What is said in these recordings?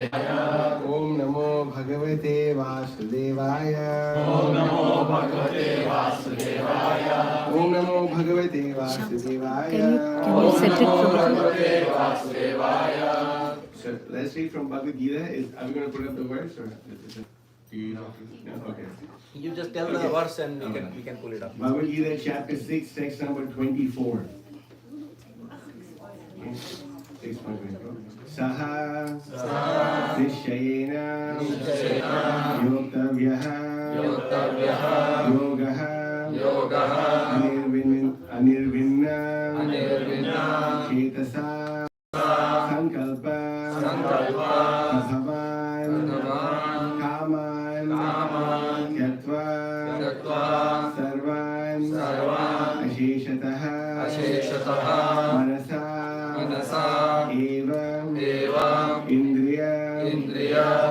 Om Namo Bhagavate Vasudevaya. Om Namo Bhagavate Vasudevaya. Om Namo Bhagavate Vasudevaya. Can you set it from Bhagavate Vasudevaya. So let's read from Bhagavad Gita. Are we going to put up the verse or is it? Do you know? No? Okay. You just tell the verse and we can pull it up. Bhagavad Gita chapter 6, text number 24. Okay. 6.24. Saha Nishayena Yoktavyaha Yogaha Anirvinna Chetasa Sankalpa Bhavan Kaman Yatva Sarvan Asheshataha Manasa Eva Indriya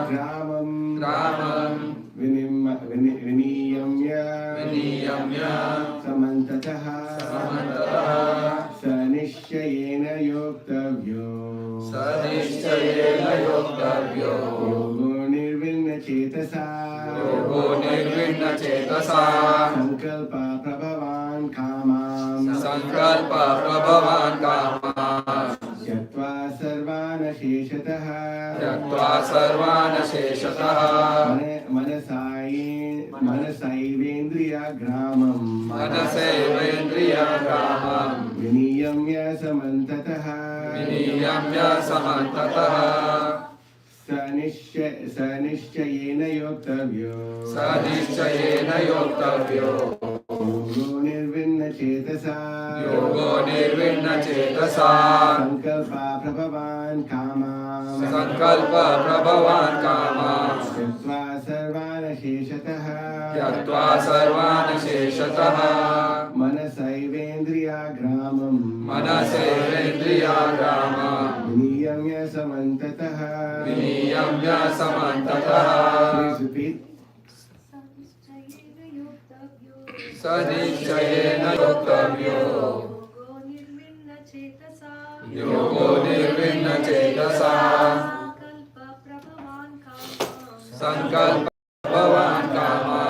Gramam Viniyamya Samantataha Sanishayena Yoktavyo Yogo Nirvinna Chetasa Sankalpa Prabhavan Kamam Yatva Sarvana Sheshataha Manasaivendriya Gramam Viniyamya Samantataha Sanishchayena Yoktavyo Yogo Nirvinna Chetasa Sankalpa Prabhavan Kamam Yatva Sarvana Sheshataha Manasaivendriya Gramam Viniyamya Samantataha Please repeat. Sanishchayena Yoktavyo Yogo Nirvinna Chetasa Sankalpa Prabhavan Kama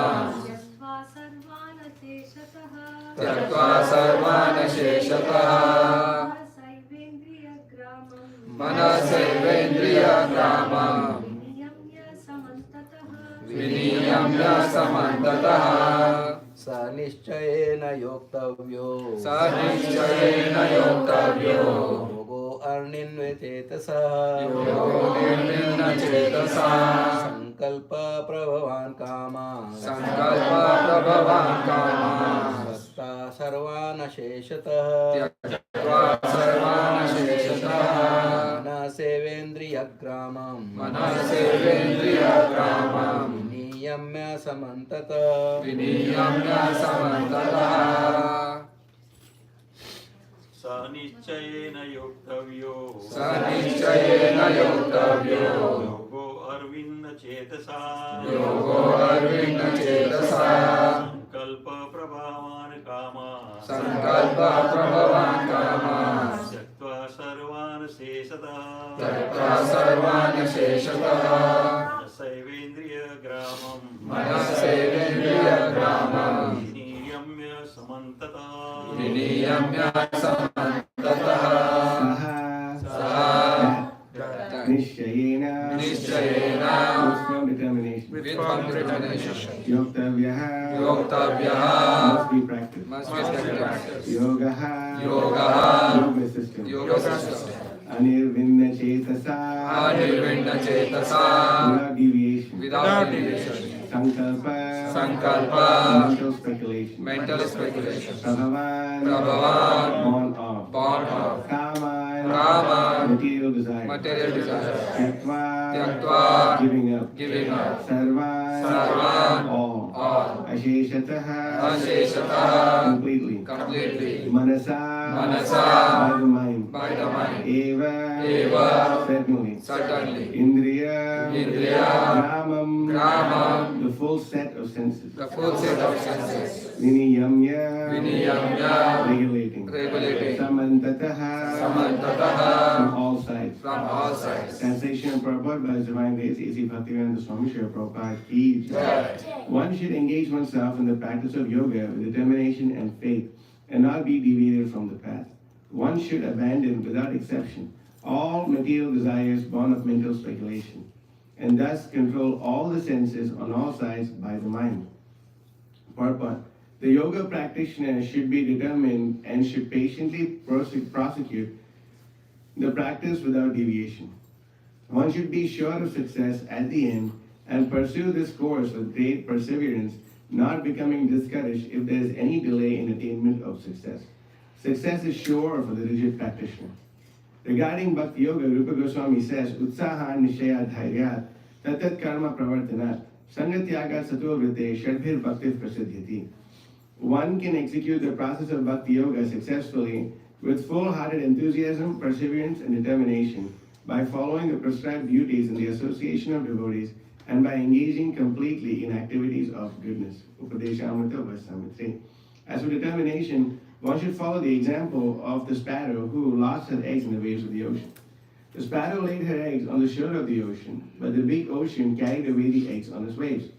Tyakva Sarvana Sheshataha Manasaivendriya Gramam Viniyamya Samantataha Sanishchayena Yoktavyo Yogo Arninvechetasa Sankalpa Prabhavan Kama Sasta Sarvana Sheshataha Manasevendriya Gramam Viniyamya Samantataha Sanishchayena Yoktavyo Yogo Arvinna Chetasa Sankalpa Prabhavan Kama Tyakva Sarvana Sheshataha Saivendriya Gramam Viniyamya Samantataha Nishchayena with firm determination. Yoktavyaha must be practiced. Yogaha yoga system. Anirvinna Chetasa without deviation. Sankalpa mental speculation. Prabhavan born of. Kama material desire. Tyakva giving up. Sarvan all. Asheshataha completely. Manasa by the mind. Eva certainly. Indriya Gramam the full set of senses. Viniyamya regulating. Samantataha from all sides. from all sides. Translation and purport by His Divine Grace, A.C. Bhaktivedanta Swami Srila Prabhupada ki jai. One should engage oneself in the practice of yoga with determination and faith and not be deviated from the path. One should abandon, without exception, all material desires born of mental speculation, and thus control all the senses on all sides by the mind. Purport. The yoga practitioner should be determined and should patiently prosecute the practice without deviation. One should be sure of success at the end and pursue this course with great perseverance, not becoming discouraged if there is any delay in attainment of success. Success is sure for the rigid practitioner. Regarding Bhakti Yoga, Rupa Goswami says, Utsaha Nishaya Dhairyat Tatat Karma Pravartanat Sangatyaga Sato Vrite Shadbhir Bhaktiv Prasidhyati. One can execute the process of Bhakti Yoga successfully with full-hearted enthusiasm, perseverance, and determination by following the prescribed duties in the association of devotees and by engaging completely in activities of goodness. Upadeshamrita verse number 3. As for determination, one should follow the example of the sparrow who lost her eggs in the waves of the ocean. The sparrow laid her eggs on the shore of the ocean, but the big ocean carried away the eggs on its waves.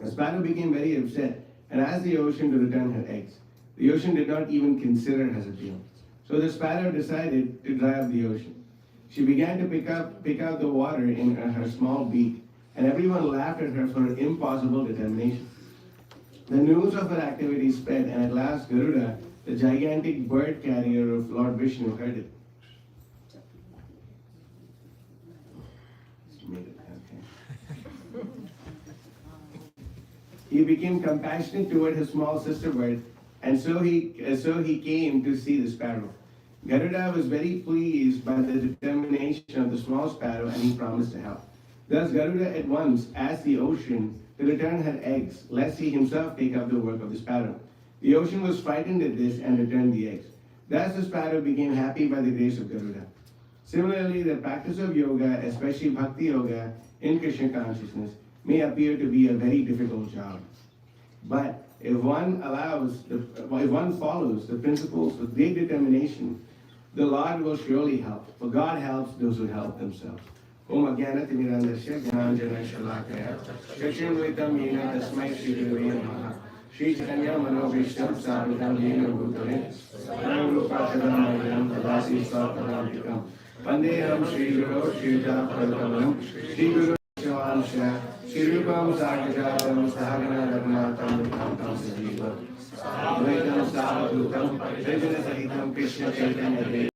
The sparrow became very upset and asked the ocean to return her eggs. The ocean did not even consider her appeal. So the sparrow decided to dry up the ocean. She began to pick out the water in her small beak, and everyone laughed at her for her impossible determination. The news of her activity spread, and at last Garuda, the gigantic bird carrier of Lord Vishnu, heard it. He became compassionate toward his small sister bird, and so he came to see the sparrow. Garuda was very pleased by the determination of the small sparrow, and he promised to help. Thus Garuda at once asked the ocean to return her eggs, lest he himself take up the work of the sparrow. The ocean was frightened at this and returned the eggs. Thus the sparrow became happy by the grace of Garuda. Similarly, the practice of yoga, especially Bhakti Yoga in Krishna consciousness, may appear to be a very difficult job. But if one follows the principles with great determination, the Lord will surely help. For God helps those who help themselves. Om Agyanati Mirandasya Jnanjana Shalakaya Shashimritam Yena Tasmai Shri Gurave Namaha Shri Chaitanya Manobhishtam Samadam Yena Bhutale Saram Rupa Shadamayam Tadasi Svatanampikam Vandeham Shri Guru Shri Prabhakamalam Shri Guru Shavansha Shri Rupam Sakajadam Sahagana Raghunatam Tam Sajiva Advaitam Savadutam Rajana Sahitam Krishna Chaitanya Dev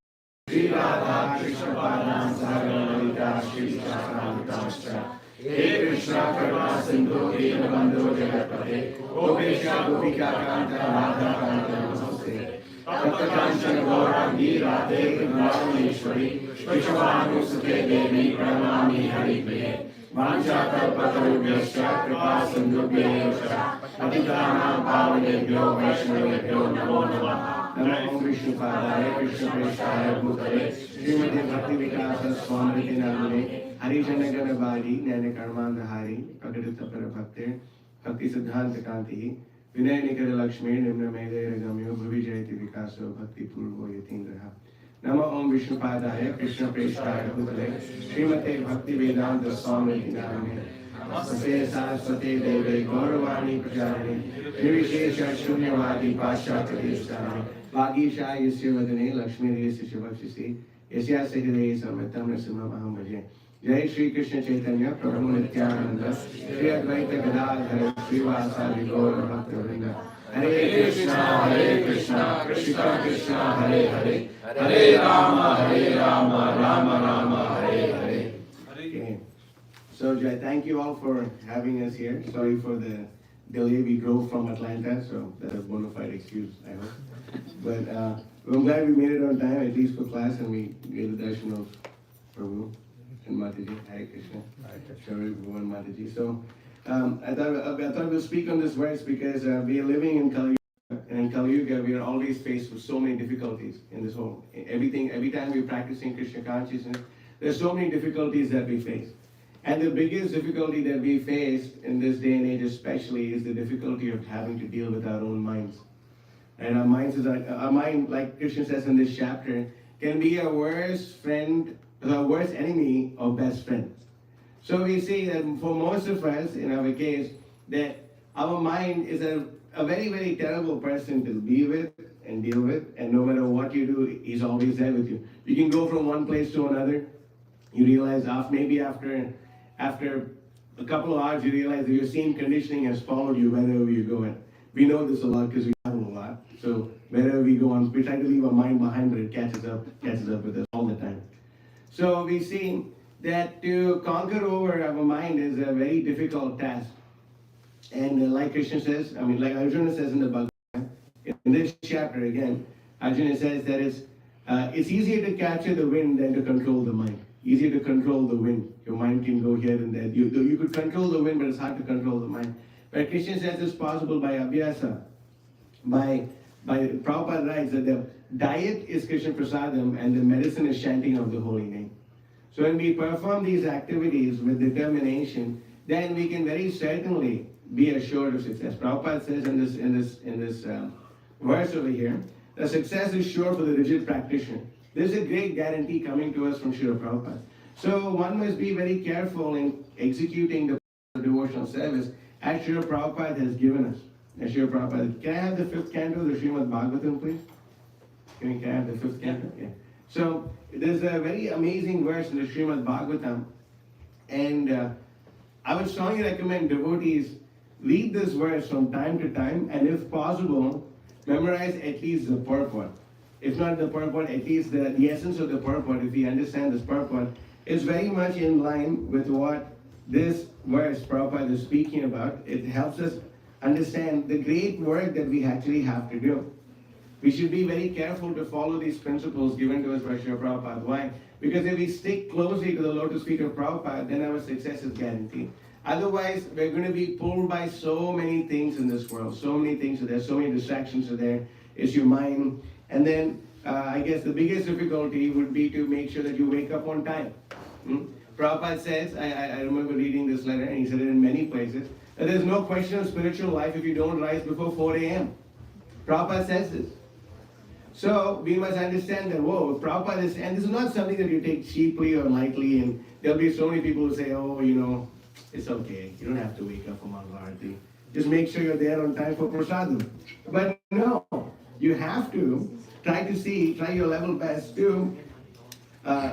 Shri Radha Krishna Padam Sahagana Lalita Shri Sakanamitascha He Krishna Karma Sindhu Dinabandhu Jagatpate Gopesha Gopika Kanta Radha Kanta Namaste Tapta Kanchana Gaurangi Radhe Vrindavaneshwari Vishwanu Sute Devi Pranami Hari Priye Vanchakalpatarubhyascha Kripa Sindhubhyascha Patitanam Pavanebhyo Vaishnavebhyo Namo Namaha Namo Vishnu Padaya Krishna Preshaya Bhutale Srimati Bhakti Vikasa Swamriti Namane Hari Janagana Bari Nana Karmanda Hari Prakadita Parabhakti Bhakti Siddhanta Kanti Vinay Nikara Lakshmi Nimna Mede Ragamyo Bhuvi Jayati Vikaso Bhakti Purvo Yatindraha Nama Om Vishnu Padaya Krishna Preshaya Bhutale Srimati Bhakti Vedanta Swamriti Namane Namaste Saraswati Deve Gauravani Prajarani Nirvishesha Shunyavadi Paschatadeshtani Vagisha Yasya Vadane Lakshmi Yasya Shivakshisi Yasya Sahide Samritam Nasimha Maham Bhaje Jai Shri Krishna Chaitanya Prabhu Nityananda Shri Advaita Gadadhara Srivasadi Gaura Bhakta Vrinda Hare Krishna Krishna Krishna Hare Hare Hare Rama Rama Rama Hare Hare. Okay. So Jai, thank you all for having us here. Sorry for the delay. We drove from Atlanta, so that's a bona fide excuse, I hope. But I'm glad we made it on time, at least for class, and we gave the darshan of Prabhu and Mataji. Hare Krishna. Sorry, everyone, Mataji. So I thought we'll speak on this verse because we are living in Kali Yuga, and in Kali Yuga we are always faced with so many difficulties in this whole every time we're practicing Krishna consciousness, there's so many difficulties that we face. And the biggest difficulty that we face in this day and age especially is the difficulty of having to deal with our own minds. And our mind, like Krishna says in this chapter, can be a worse friend is our worst enemy or best friend. So we see that for most of us, in our case, that our mind is a very, very terrible person to be with and deal with, and no matter what you do, he's always there with you. You can go from one place to another. You realize after a couple of hours, you realize that your same conditioning has followed you wherever you go. And we know this a lot because we travel a lot. So wherever we go on, we try to leave our mind behind, but it catches up with us all the time. So we see that to conquer over our mind is a very difficult task. And like Krishna says, like Arjuna says in the Bhagavad Gita, in this chapter again, Arjuna says that it's easier to capture the wind than to control the mind. Easier to control the wind. Your mind can go here and there. You could control the wind, but it's hard to control the mind. But Krishna says it's possible by abhyasa. By Prabhupada writes that the diet is Krishna Prasadam and the medicine is chanting of the holy name. So when we perform these activities with determination, then we can very certainly be assured of success. Prabhupada says in this verse over here, that success is sure for the rigid practitioner. There's a great guarantee coming to us from Srila Prabhupada. So one must be very careful in executing the devotional service as Srila Prabhupada has given us. As Srila Prabhupada. Can I have the 5th canto of the Srimad Bhagavatam, please? Can I have the 5th canto? Yeah. So there's a very amazing verse in the Srimad Bhagavatam, and I would strongly recommend devotees read this verse from time to time, and if possible, memorize at least the purport. If not the purport, at least the essence of the purport. If we understand this purport, it's very much in line with what this verse Prabhupada is speaking about. It helps us understand the great work that we actually have to do. We should be very careful to follow these principles given to us by Srila Prabhupada. Why? Because if we stick closely to the lotus feet of Prabhupada, then our success is guaranteed. Otherwise, we're going to be pulled by so many things in this world. So many things are there, so many distractions are there. It's your mind. And then, I guess the biggest difficulty would be to make sure that you wake up on time. Prabhupada says, I remember reading this letter, and he said it in many places, that there's no question of spiritual life if you don't rise before 4 a.m. Prabhupada says this. So we must understand that, whoa, Prabhupada is, and this is not something that you take cheaply or lightly, and there'll be so many people who say, oh, it's okay, you don't have to wake up for Mangala Aarti. Just make sure you're there on time for prasadam. But no, you have to try your level best to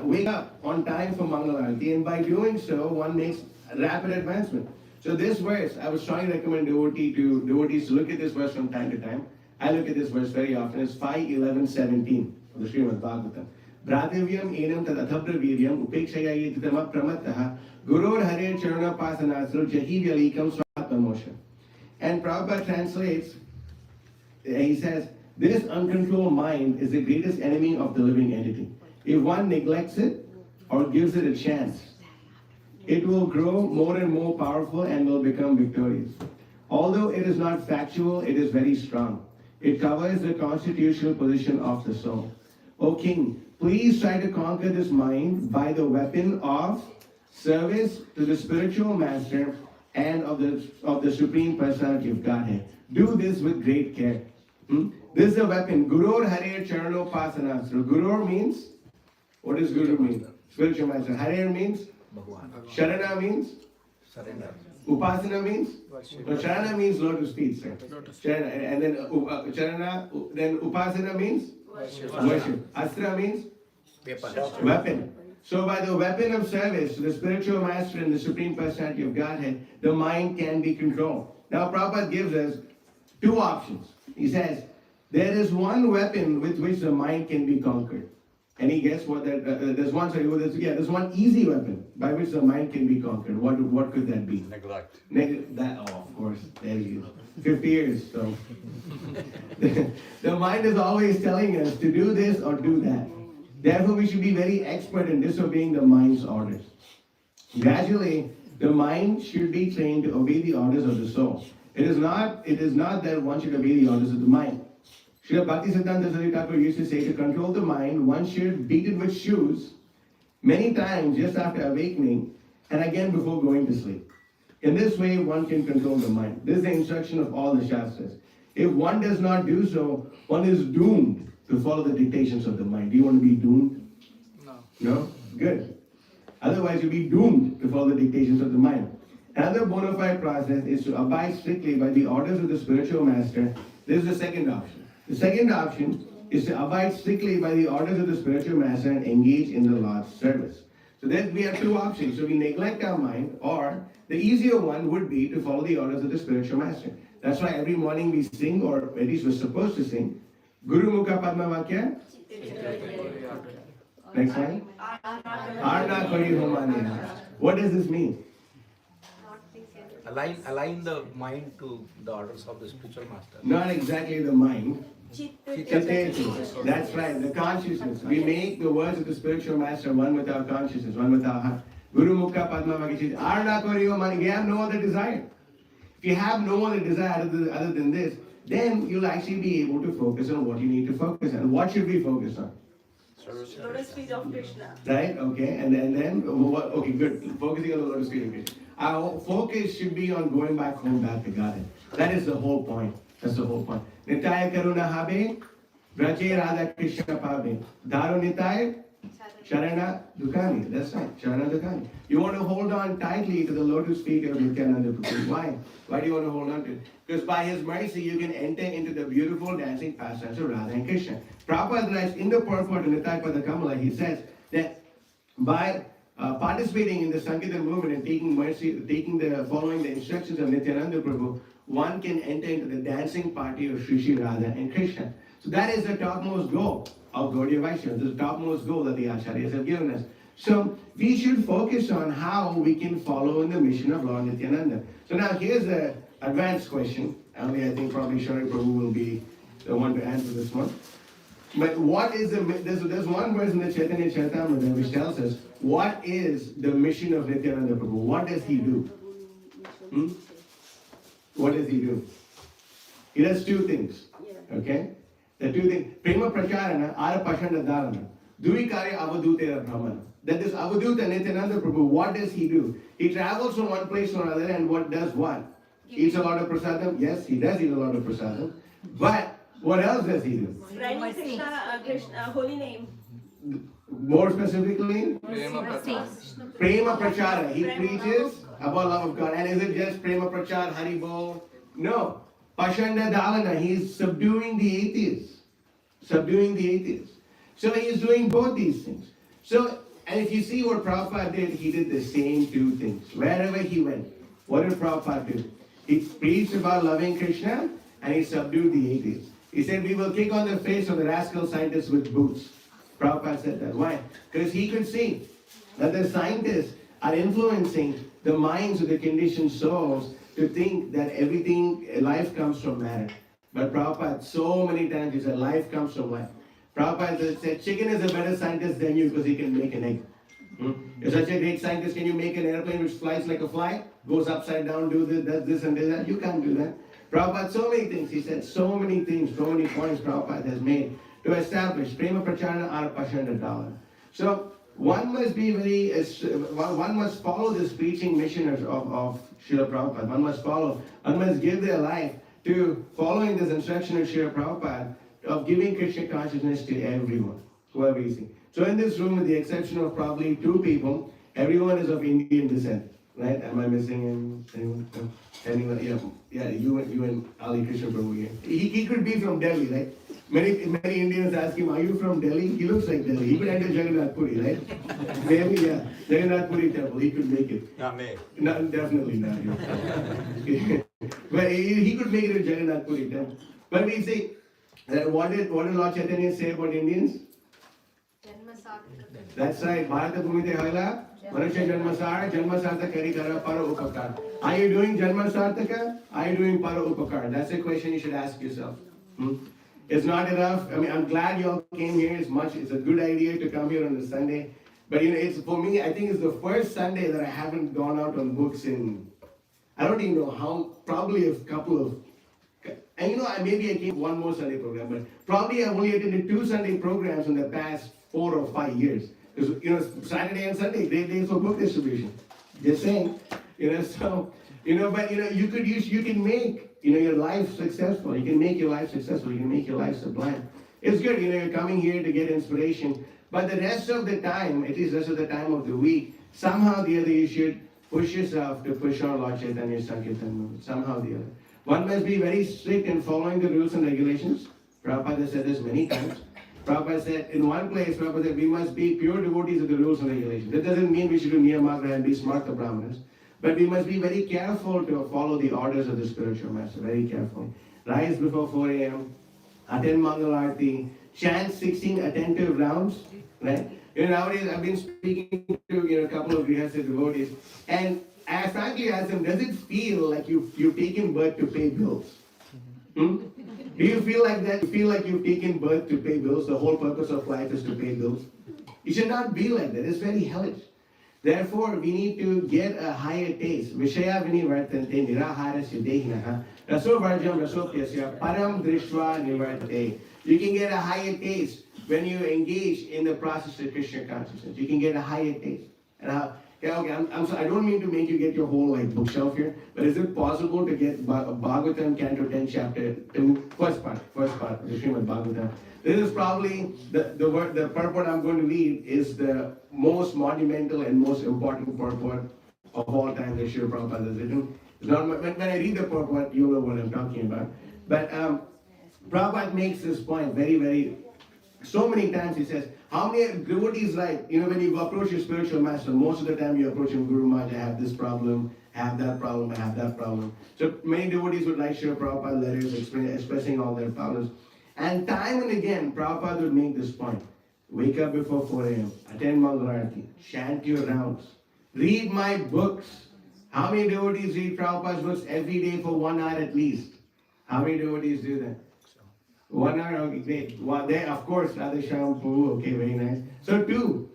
wake up on time for Mangala Aarti, and by doing so, one makes rapid advancement. So this verse, I would strongly recommend devotees to look at this verse from time to time. I look at this verse very often. It's 5:11:17 of the Srimad Bhagavatam. Brativyam enam tad athabra viryam upekshaya yetitama pramattaha gurur hare charana pasanasro jahivyalikam swatmamosha. And Prabhupada translates, he says, this uncontrolled mind is the greatest enemy of the living entity. If one neglects it or gives it a chance, it will grow more and more powerful and will become victorious. Although it is not factual, it is very strong. It covers the constitutional position of the soul. O King, please try to conquer this mind by the weapon of service to the spiritual master and of the Supreme Personality of Godhead. Do this with great care. This is a weapon. Gurur Hare Charano Pasanasra. Gurur means, what does Guru mean? Spiritual master. Hare means? Sharana means? Surrender. Upasana means? No, Sharana means lotus feet, sir. Sharana, and then Charana, then Upasana means? Worship. Astra means? Weapon. So by the weapon of service to the spiritual master and the Supreme Personality of Godhead, the mind can be controlled. Now Prabhupada gives us 2 options. He says, there is one weapon with which the mind can be conquered. Any guess what that, there's one easy weapon by which the mind can be conquered. What could that be? Neglect. Of course, there you go. 50 years, so. The mind is always telling us to do this or do that. Therefore, we should be very expert in disobeying the mind's orders. Gradually, the mind should be trained to obey the orders of the soul. It is not that one should obey the orders of the mind. Srila Bhaktisiddhanta Saraswati Thakur used to say, to control the mind, one should beat it with shoes many times just after awakening and again before going to sleep. In this way, one can control the mind. This is the instruction of all the Shastras. If one does not do so, one is doomed to follow the dictations of the mind. Do you want to be doomed? No. No? Good. Otherwise, you'll be doomed to follow the dictations of the mind. Another bona fide process is to abide strictly by the orders of the spiritual master. This is the second option. The second option is to abide strictly by the orders of the spiritual master and engage in the Lord's service. So then we have two options. So we neglect our mind, or the easier one would be to follow the orders of the spiritual master. That's why every morning we sing, or at least we're supposed to sing, Guru Mukha Padma Vakya. Next one. Arna Kari Homaniya. What does this mean? Align the mind to the orders of the spiritual master. Not exactly the mind. Chitteti. That's right, the consciousness. We make the words of the spiritual master one with our consciousness, one with our heart. Guru Mukha Padma Vakya. Arna Kari Homaniya. You have no other desire. If you have no other desire other than this, then you'll actually be able to focus on what you need to focus on. What should we focus on? Lotus feet of Krishna. Right? Okay. And then okay, good. Focusing on the lotus feet of Krishna. Our focus should be on going back home, back to God. That is the whole point. That's the whole point. Nitaya Karuna Habe, Vraje Radha Krishna Pabe. Daru Nitaya Sharana Dukani. That's right. Sharana Dukani. You want to hold on tightly to the lotus feet of Nityananda Prabhu. Why? Why do you want to hold on to it? Because by his mercy, you can enter into the beautiful dancing pastimes of Radha and Krishna. Prabhupada writes in the purport of Nitaya Pada Kamala, he says that by participating in the Sankirtan movement and following the instructions of Nityananda Prabhu, one can enter into the dancing party of Sri Sri Radha and Krishna. So that is the topmost goal of Gaudiya Vaishnava. This is the topmost goal that the Acharyas have given us. So we should focus on how we can follow in the mission of Lord Nityananda. So now here's the advanced question. I think probably Shari Prabhu will be the one to answer this one. But what is there's one verse in the Chaitanya Charitamrita which tells us what is the mission of Nityananda Prabhu. What does he do? What does he do? He does two things. Okay? The two things. Prema Pracharana, Ara Pashanda Dharana. Duvikarya Avadutera Brahmana. That is Avaduta Nityananda Prabhu. What does he do? He travels from one place to another and does what? Eats a lot of prasadam? Yes, he does eat a lot of prasadam. But what else does he do? Writing Krishna, holy name. More specifically? Prema Prachara. He preaches about love of God. And is it just Prema Prachar, Hari Bol? No. Pashanda Dalana. He's subduing the atheists. Subduing the atheists. So he is doing both these things. So, and if you see what Prabhupada did, he did the same two things. Wherever he went, what did Prabhupada do? He preached about loving Krishna and he subdued the atheists. He said, we will kick on the face of the rascal scientists with boots. Prabhupada said that. Why? Because he could see that the scientists are influencing the minds of the conditioned souls to think that life comes from matter. But Prabhupada so many times he said, life comes from what? Prabhupada said, chicken is a better scientist than you because he can make an egg. You're such a great scientist, can you make an airplane which flies like a fly? Goes upside down, do this, does this and does that? You can't do that. Prabhupada, so many things, he said, so many things, so many points Prabhupada has made to establish Prema Pracharana Ara Pashanda Dalana. So one must be one must follow this preaching mission of Srila Prabhupada. One must give their life to following this instruction of Srila Prabhupada of giving Krishna consciousness to everyone, whoever you see. So in this room, with the exception of probably two people, everyone is of Indian descent, right? Am I missing anyone? No? Anyone? Yeah, you and Ali Krishna Prabhu here. He could be from Delhi, right? Many Indians ask him, are you from Delhi? He looks like Delhi. He could enter Jagannath Puri, right? Maybe, yeah. Jagannath Puri temple, he could make it. Not me. No, definitely not you. But he could make it to Jagannath Puri temple. But we say, what did Lord Chaitanya say about Indians? That's right. Bharata Bhumite Haila, Manusya Janma Sartaka Kari Kara Para Upakar. Are you doing Janma Sartaka? Are you doing Para Upakar? That's a question you should ask yourself. It's not enough. I mean, I'm glad you all came here. It's a good idea to come here on a Sunday. But it's for me, I think it's the first Sunday that I haven't gone out on books in, I don't even know how, probably a couple of, and maybe I came one more Sunday program, but probably I've only attended 2 Sunday programs in the past 4 or 5 years. Because, Saturday and Sunday, great days for book distribution. Just saying, so, but, you can make, your life successful. You can make your life successful. You can make your life sublime. It's good, you're coming here to get inspiration But the rest of the time, at least rest of the time of the week, somehow or the other you should push yourself to push on Lord Chaitanya Sankirtan movement, somehow or the other. One must be very strict in following the rules and regulations. Prabhupada has said this many times. Prabhupada said, in one place, Prabhupada said, we must be pure devotees of the rules and regulations. That doesn't mean we should do Niyamagra and be smarta brahmanas. But we must be very careful to follow the orders of the spiritual master, very careful. Rise before 4 a.m., attend Mangal Aarti, chant 16 attentive rounds, right? Nowadays I've been speaking to a couple of Grihastha devotees, and I frankly asked them, does it feel like you've taken birth to pay bills? Do you feel like that? You feel like you've taken birth to pay bills? The whole purpose of life is to pay bills? It should not be like that. It's very hellish. Therefore, we need to get a higher taste. Vishaya vinivartante niraharasya dehinaha raso varjam rasopyasya param drishva nivartate. You can get a higher taste when you engage in the process of Krishna consciousness. You can get a higher taste. And I'm sorry, I don't mean to make you get your whole bookshelf here, but is it possible to get Bhagavatam Canto 10 Chapter 2, first part of the Srimad Bhagavatam? This is probably the purport I'm going to read is the most monumental and most important purport of all time that Srila Prabhupada has written. It's not, when I read the purport, you'll know what I'm talking about. But Prabhupada makes this point very, so many times he says, how many devotees when you approach your spiritual master, most of the time you approach him, Guru Maharaj, I have this problem, I have that problem, I have that problem. So many devotees would write Srila Prabhupada letters expressing all their problems. And time and again, Prabhupada would make this point. Wake up before 4 a.m., attend Mangal Aarti, chant your rounds, read my books. How many devotees read Prabhupada's books every day for 1 hour at least? How many devotees do that? 1 hour, okay, great. Well, there, of course, Radha Shampoo, okay, very nice. So two,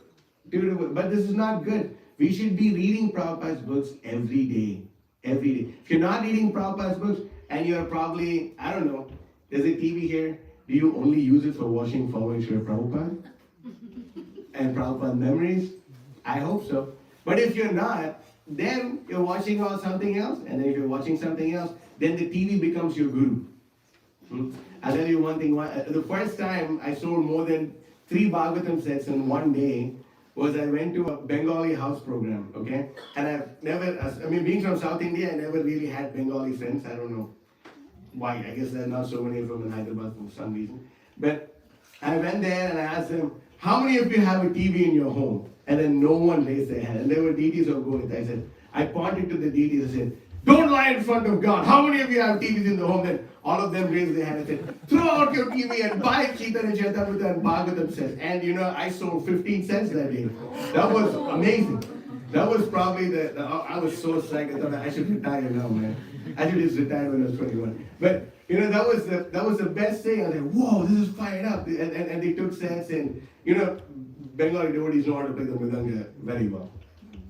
but this is not good. We should be reading Prabhupada's books every day. If you're not reading Prabhupada's books, and you're probably, I don't know, there's a TV here, do you only use it for watching following Srila Prabhupada? And Prabhupada memories? I hope so. But if you're not, then you're watching something else, and then if you're watching something else, then the TV becomes your guru. I'll tell you one thing. The first time I sold more than 3 Bhagavatam sets in one day was I went to a Bengali house program, okay? And I've never, being from South India, I never really had Bengali friends. I don't know why. I guess there are not so many of them in Hyderabad for some reason. But I went there and I asked them, how many of you have a TV in your home? And then no one raised their hand. And there were deities of Govinda. I said, I pointed to the deities and said, don't lie in front of God. How many of you have TVs in the home? Then all of them raised their hand and said, throw out your TV and buy Chaitanya Charitamrita and Bhagavatam sets. And I sold 15 cents that day. That was amazing. That was probably I was so psyched. I thought I should retire now, man. I should just retire when I was 21. But that was the best thing. I was like, whoa, this is fired up. And they took sets, and Bengali devotees know how to play the mridanga very well.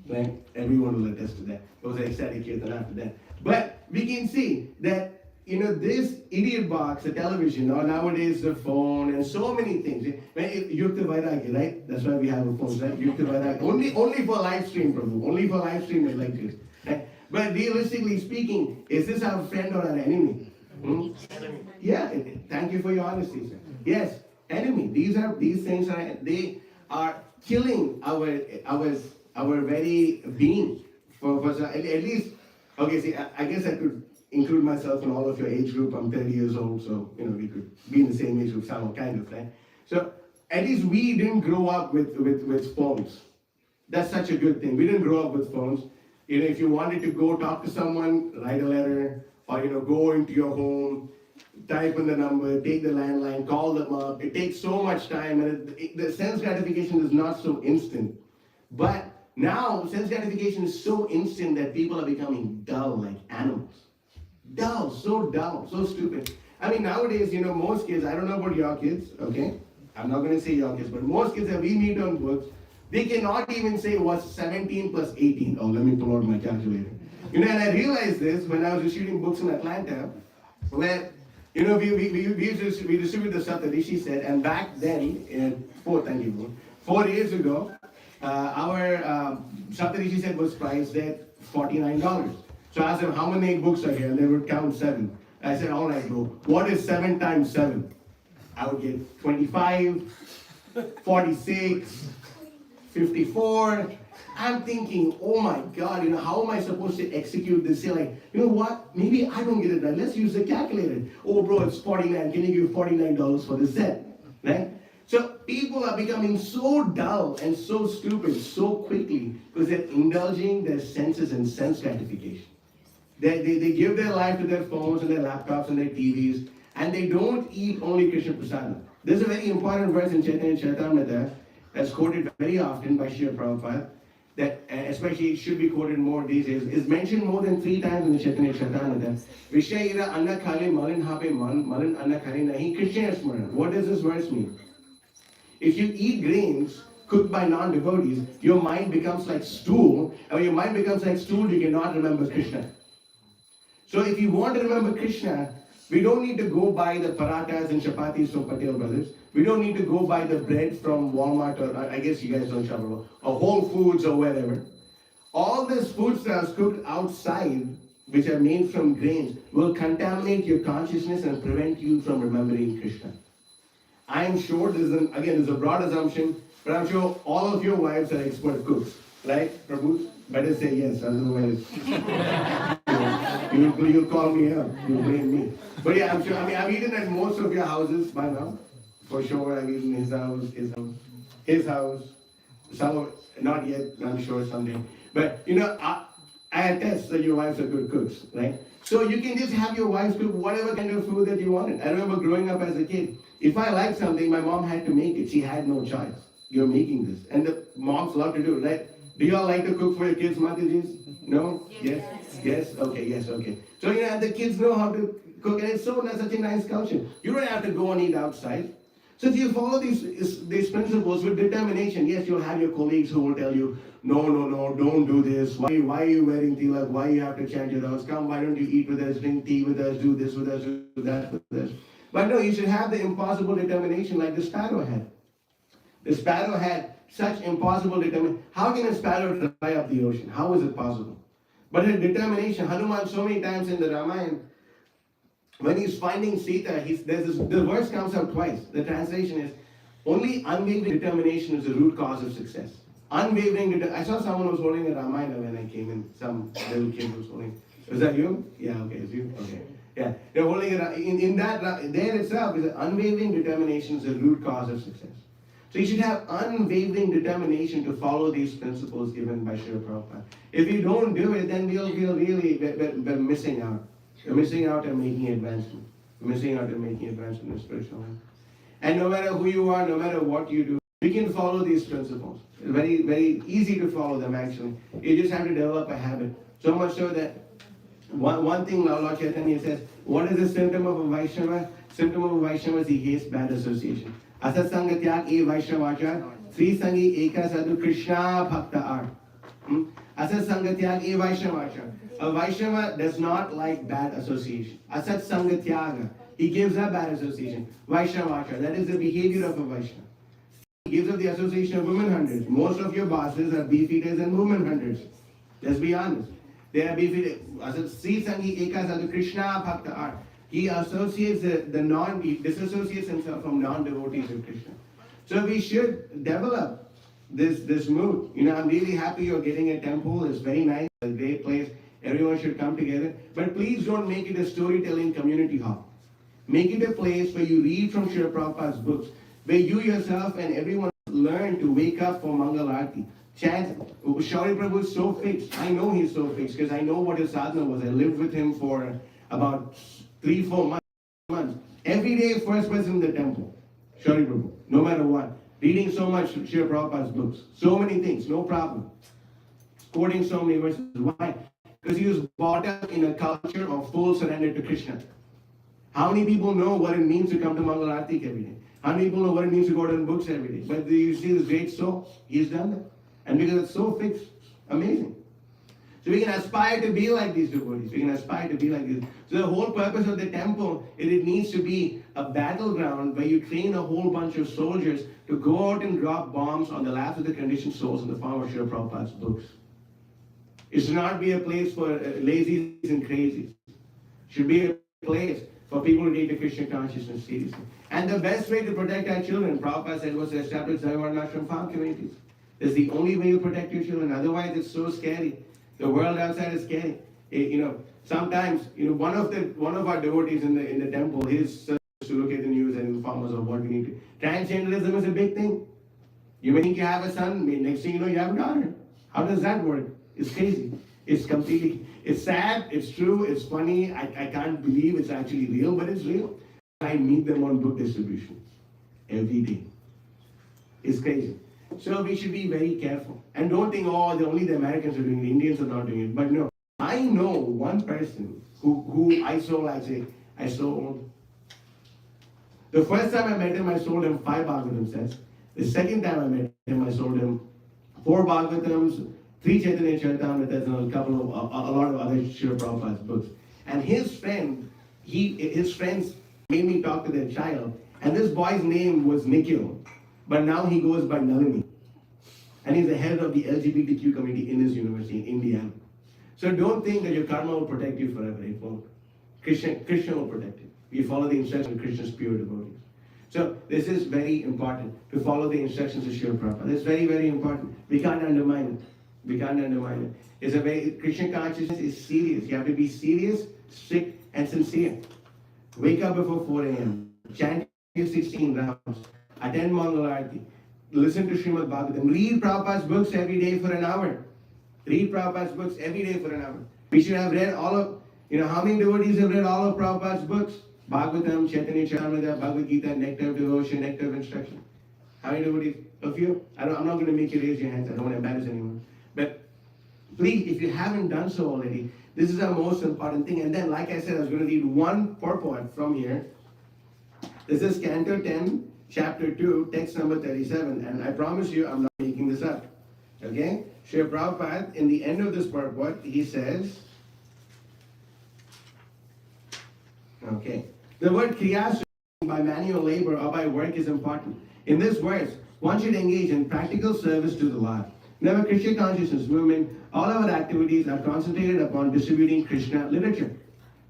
Right? Everyone will attest to that. It was an ecstatic kirtan after that. But we can see that this idiot box, the television, or nowadays the phone, and so many things. Yukta Vairagya, right? That's why we have a phone, right? Yukta Vairagya. Only for live stream, Prabhu. Only for live stream and lectures. Right? But realistically speaking, is this our friend or our enemy? Enemy. Yeah. Thank you for your honesty, sir. Yes, enemy. These things are killing our very being. For at least, okay. See, I guess I could include myself in all of your age group. I'm 30 years old, so we could be in the same age group, somehow, kind of, right? So at least we didn't grow up with phones. That's such a good thing. We didn't grow up with phones. If you wanted to go talk to someone, write a letter, or go into your home, type in the number, take the landline, call them up. It takes so much time, and the sense gratification is not so instant. But now, sense gratification is so instant that people are becoming dull like animals. Dull, so stupid. Nowadays, most kids, I don't know about your kids, okay? I'm not going to say your kids, but most kids that we meet on books, they cannot even say what's 17 plus 18. Oh, let me pull out my calculator. And I realized this when I was distributing books in Atlanta, where, we distribute the stuff that Rishi said, and back then, 4 years ago, our Saptarishi set was priced at $49. So I asked them, how many books are here? And they would count 7. I said, all right, bro, what is 7 times 7? I would get 25, 46, 54. I'm thinking, oh my God, how am I supposed to execute this? You're like, you know what? Maybe I don't get it right. Let's use the calculator. Oh, bro, it's 49. Can you give $49 for this set? Right? So people are becoming so dull and so stupid so quickly because they're indulging their senses and sense gratification. They give their life to their phones and their laptops and their TVs, and they don't eat only Krishna Prasadam. There's a very important verse in Chaitanya Charitamrita that's quoted very often by Srila Prabhupada, that especially it should be quoted more these days, is mentioned more than 3 times in the Chaitanya Charitamrita. Vishayira anna khali malin hape man, malin anna khali nahi Krishna smaran. What does this verse mean? If you eat grains cooked by non-devotees, your mind becomes like stool, and when your mind becomes like stool, you cannot remember Krishna. So if you want to remember Krishna, we don't need to go buy the parathas and chapatis from Patel Brothers. We don't need to go buy the bread from Walmart, or I guess you guys don't shop at all, or Whole Foods or wherever. All these foodstuffs cooked outside, which are made from grains, will contaminate your consciousness and prevent you from remembering Krishna. I am sure this is a broad assumption, but I'm sure all of your wives are expert cooks, right, Prabhu? Better say yes, otherwise you'll call me up, you'll blame me. But yeah, I'm sure. I mean, I've eaten at most of your houses by now. For sure, I've eaten his house. Some, not yet, I'm sure someday. But I attest that your wives are good cooks, right? So you can just have your wives cook whatever kind of food that you wanted. I remember growing up as a kid, if I liked something, my mom had to make it. She had no choice. You're making this. And the moms love to do it, right? Do you all like to cook for your kids, Matajis? No? Yes? Yes? Okay, yes, okay. So, the kids know how to cook, and it's such a nice culture. You don't have to go and eat outside. So if you follow these principles with determination, yes, you'll have your colleagues who will tell you, no, don't do this. Why are you wearing tilak? Why you have to chant your rounds? Come, why don't you eat with us, drink tea with us, do this with us, do that with us? But no, you should have the impossible determination like the sparrow had. The sparrow had such impossible determination. How can a sparrow dry up the ocean? How is it possible? But her determination, Hanuman so many times in the Ramayana, when he's finding Sita, the verse comes out twice. The translation is, only unwavering determination is the root cause of success. Unwavering I saw someone was holding a Ramayana when I came in. Some little kid was holding. Was that you? Yeah, okay, it's you? Okay. Yeah, they're holding it in that, there itself is unwavering determination is the root cause of success. So you should have unwavering determination to follow these principles given by Srila Prabhupada. If you don't do it, then we're missing out. We're missing out on making advancement. We're missing out on making advancement in spiritual life. And no matter who you are, no matter what you do, we can follow these principles. It's very, very easy to follow them actually. You just have to develop a habit. So much so that one thing Lord Chaitanya says, what is the symptom of a Vaishnava? Symptom of a Vaishnava is he hates bad association. Asat Sanga Tyag E Vaishnavachar, Sri Sangi Eka Sadhu Krishna Bhakta Art. Asat Sanga Tyag E Vaishnavachar. A Vaishnava does not like bad association. Asat Sanga Tyaga. He gives up bad association. Vaishnavachar. That is the behavior of a Vaishnava. He gives up the association of women hunters. Most of your bosses are beefeaters and women hunters. Let's be honest. They are beefeaters. Sri Sangi Eka Sadhu Krishna Bhakta Art. He associates he disassociates himself from non-devotees of Krishna. So we should develop this mood. I'm really happy you're getting a temple. It's very nice. It's a great place. Everyone should come together. But please don't make it a storytelling community hall. Make it a place where you read from Srila Prabhupada's books, where you yourself and everyone learn to wake up for Mangal Aarti. Chant. Shauri Prabhu is so fixed. I know he's so fixed because I know what his sadhana was. I lived with him for about 3-4 months. Every day, first person in the temple. Shauri Prabhu. No matter what. Reading so much Srila Prabhupada's books. So many things. No problem. Quoting so many verses. Why? Because he was brought up in a culture of full surrender to Krishna. How many people know what it means to come to Mangal Aarti every day? How many people know what it means to go to books every day? But you see this great soul, he's done that. And because it's so fixed, amazing. So we can aspire to be like these devotees. We can aspire to be like this. So the whole purpose of the temple, it needs to be a battleground where you train a whole bunch of soldiers to go out and drop bombs on the laps of the conditioned souls in the form of Srila Prabhupada's books. It should not be a place for lazies and crazies. It should be a place for people to take the Krishna consciousness seriously. And the best way to protect our children, Prabhupada said, was to establish Dharma farm communities. It's the only way you protect your children. Otherwise, it's so scary. The world outside is scary. Sometimes, one of our devotees in the temple, his son used to look at the news and inform us of what we need to. Transgenderism is a big thing. You may think you have a son, next thing you know, you have a daughter. How does that work? It's crazy. It's sad, it's true, it's funny. I can't believe it's actually real, but it's real. I meet them on book distribution every day. It's crazy. So we should be very careful. And don't think, only the Americans are doing it, Indians are not doing it. But no, I know one person who I sold. The first time I met him, I sold him 5 Bhagavatam sets. The second time I met him, I sold him 4 Bhagavatams, 3 Chaitanya Charitamritas, and a lot of other Srila Prabhupada's books. And his friends made me talk to their child, and this boy's name was Nikhil, but now he goes by Nalini. And he's the head of the LGBTQ committee in his university in Indiana. So don't think that your karma will protect you forever. It won't. Krishna will protect you. You follow the instructions of Krishna's pure devotees. So this is very important, to follow the instructions of Srila Prabhupada. It's very, very important. We can't undermine it. It's a very, Krishna consciousness is serious. You have to be serious, strict, and sincere. Wake up before 4 a.m. Chant your 16 rounds. Attend Mangalarti. Listen to Srimad Bhagavatam. Read Prabhupada's books every day for an hour. We should have read all of, how many devotees have read all of Prabhupada's books? Bhagavatam, Chaitanya Charitamrita, Bhagavad Gita, Nectar of Devotion, Nectar of Instruction. How many devotees? A few? I'm not going to make you raise your hands. I don't want to embarrass anyone. But please, if you haven't done so already, this is our most important thing. And then, like I said, I was going to read one purport from here. This is Canto 10, Chapter 2, text number 37. And I promise you, I'm not making this up. Okay? Srila Prabhupada, in the end of this purport, he says, okay, the word kriyas by manual labor or by work is important. In this verse, one should engage in practical service to the Lord. In our Krishna consciousness movement, all our activities are concentrated upon distributing Krishna literature.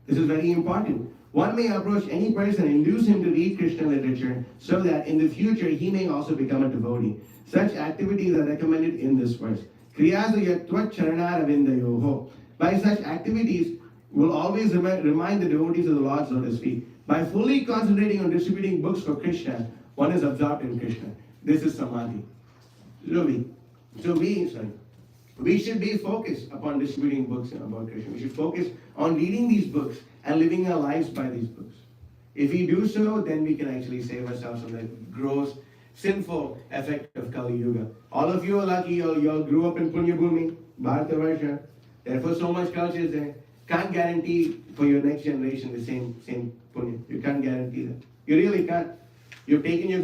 This is very important. One may approach any person and induce him to read Krishna literature so that in the future he may also become a devotee. Such activities are recommended in this verse. Kriyasa yatvat charanaravindyoho. By such activities, will always remind the devotees of the Lord's lotus feet. By fully concentrating on distributing books for Krishna, one is absorbed in Krishna. This is samadhi. So we should be focused upon distributing books about Krishna. We should focus on reading these books and living our lives by these books. If we do so, then we can actually save ourselves from the gross, sinful effect of Kali Yuga. All of you are lucky. You all grew up in Punya Bhumi, Bhartavarsha. Therefore, so much culture is there. Can't guarantee for your next generation the same punya. You can't guarantee that. You really can't. You've taken your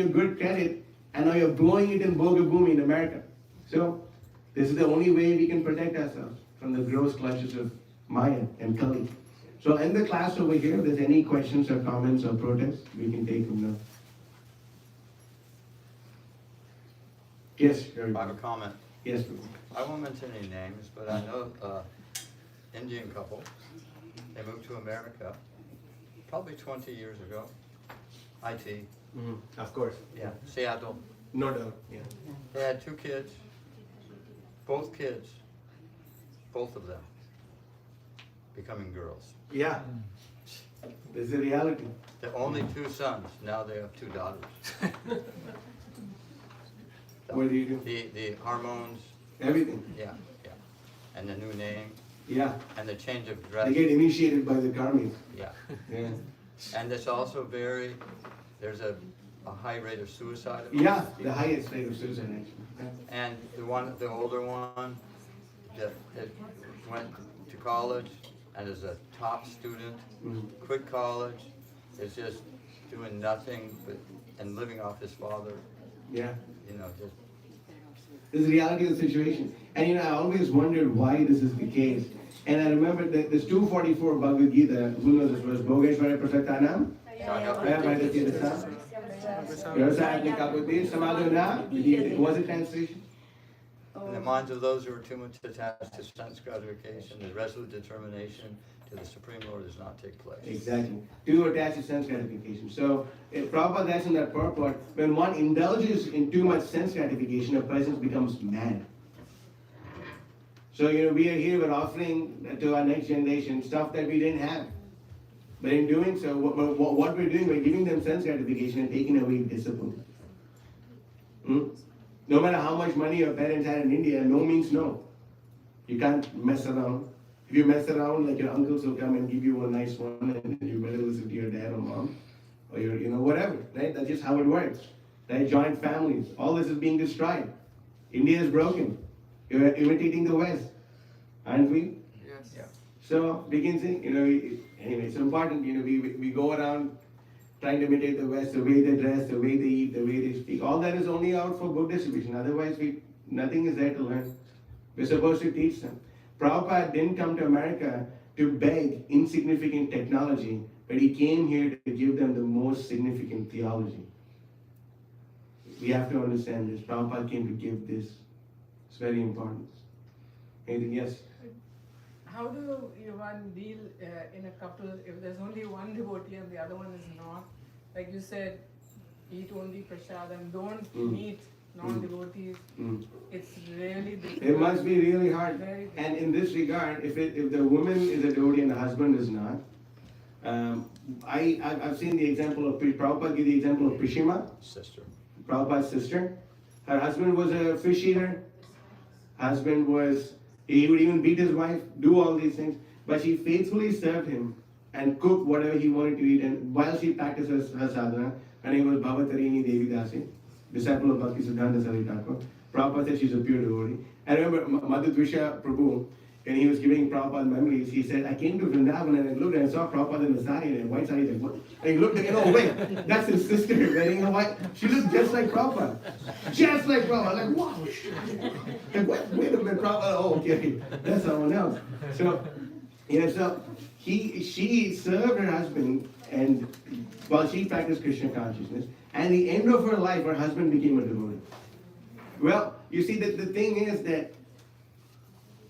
good credit, and now you're blowing it in Bhoga Bhumi in America. So this is the only way we can protect ourselves from the gross clutches of Maya and Kali. So in the class over here, if there's any questions or comments or protests, we can take them now. Yes, I have a comment. Yes. I won't mention any names, but I know Indian couple. They moved to America probably 20 years ago. IT. Of course. Yeah. Seattle. No doubt. Yeah. They had 2 kids. Both of them, becoming girls. Yeah. This is a reality. The only 2 sons. Now they have 2 daughters. What do you do? The hormones. Everything. Yeah. And the new name. Yeah. And the change of dress. They get initiated by the karmis. Yeah. Yeah. And it's also there's a high rate of suicide. Yeah, the highest rate of suicide actually. And the older one that went to college and is a top student, quit college, is just doing nothing and living off his father. Yeah. Just. This is the reality of the situation. And I always wondered why this is the case. And I remember that there's 244 Bhagavad Gita, who knows this verse? Bhogeshwara Prasattanam? Was it translation? In the minds of those who are too much attached to sense gratification, the resolute determination to the Supreme Lord does not take place. Exactly. Too attached to sense gratification. So, Prabhupada that's in that purport, when one indulges in too much sense gratification, a person becomes mad. So, we are here, we're offering to our next generation stuff that we didn't have. But in doing so, what we're doing, we're giving them sense gratification and taking away discipline. No matter how much money your parents had in India, no means no. You can't mess around. If you mess around, like your uncles will come and give you a nice one, and you better listen to your dad or mom, or your, whatever, right? That's just how it works, right? Joint families, all this is being destroyed. India is broken. You're imitating the West, aren't we? Yes. Yeah. So, begins, anyway, it's important, we go around trying to imitate the West, the way they dress, the way they eat, the way they speak. All that is only out for book distribution. Otherwise, nothing is there to learn. We're supposed to teach them. Prabhupada didn't come to America to beg insignificant technology, but he came here to give them the most significant theology. We have to understand this. Prabhupada came to give this. It's very important. Anything? Yes? How do one deal in a couple if there's only one devotee and the other one is not? Like you said, eat only prasadam, don't meet non-devotees. It's really difficult. It must be really hard. Very And in this regard, if the woman is a devotee and the husband is not, I've seen the example of Prabhupada give the example of Prishima, Sister. Prabhupada's sister. Her husband was a fish eater. He would even beat his wife, do all these things. But she faithfully served him and cooked whatever he wanted to eat. And while she practiced her sadhana, her name was Bhavatarini Devi Dasi, disciple of Bhakti Siddhanta Saraswati Thakur. Prabhupada said she's a pure devotee. I remember Madhudvisha Prabhu, when he was giving Prabhupada memories, he said, I came to Vrindavan and I looked and I saw Prabhupada in the sari, and white sari, like, what? And he looked and wait, that's his sister wearing a white. She looked just like Prabhupada. Just like Prabhupada. Like, wow. Like, wait a minute, Prabhupada. Oh, okay, that's someone else. So, she served her husband, and while she practiced Krishna consciousness, and at the end of her life, her husband became a devotee. Well, you see, the thing is that,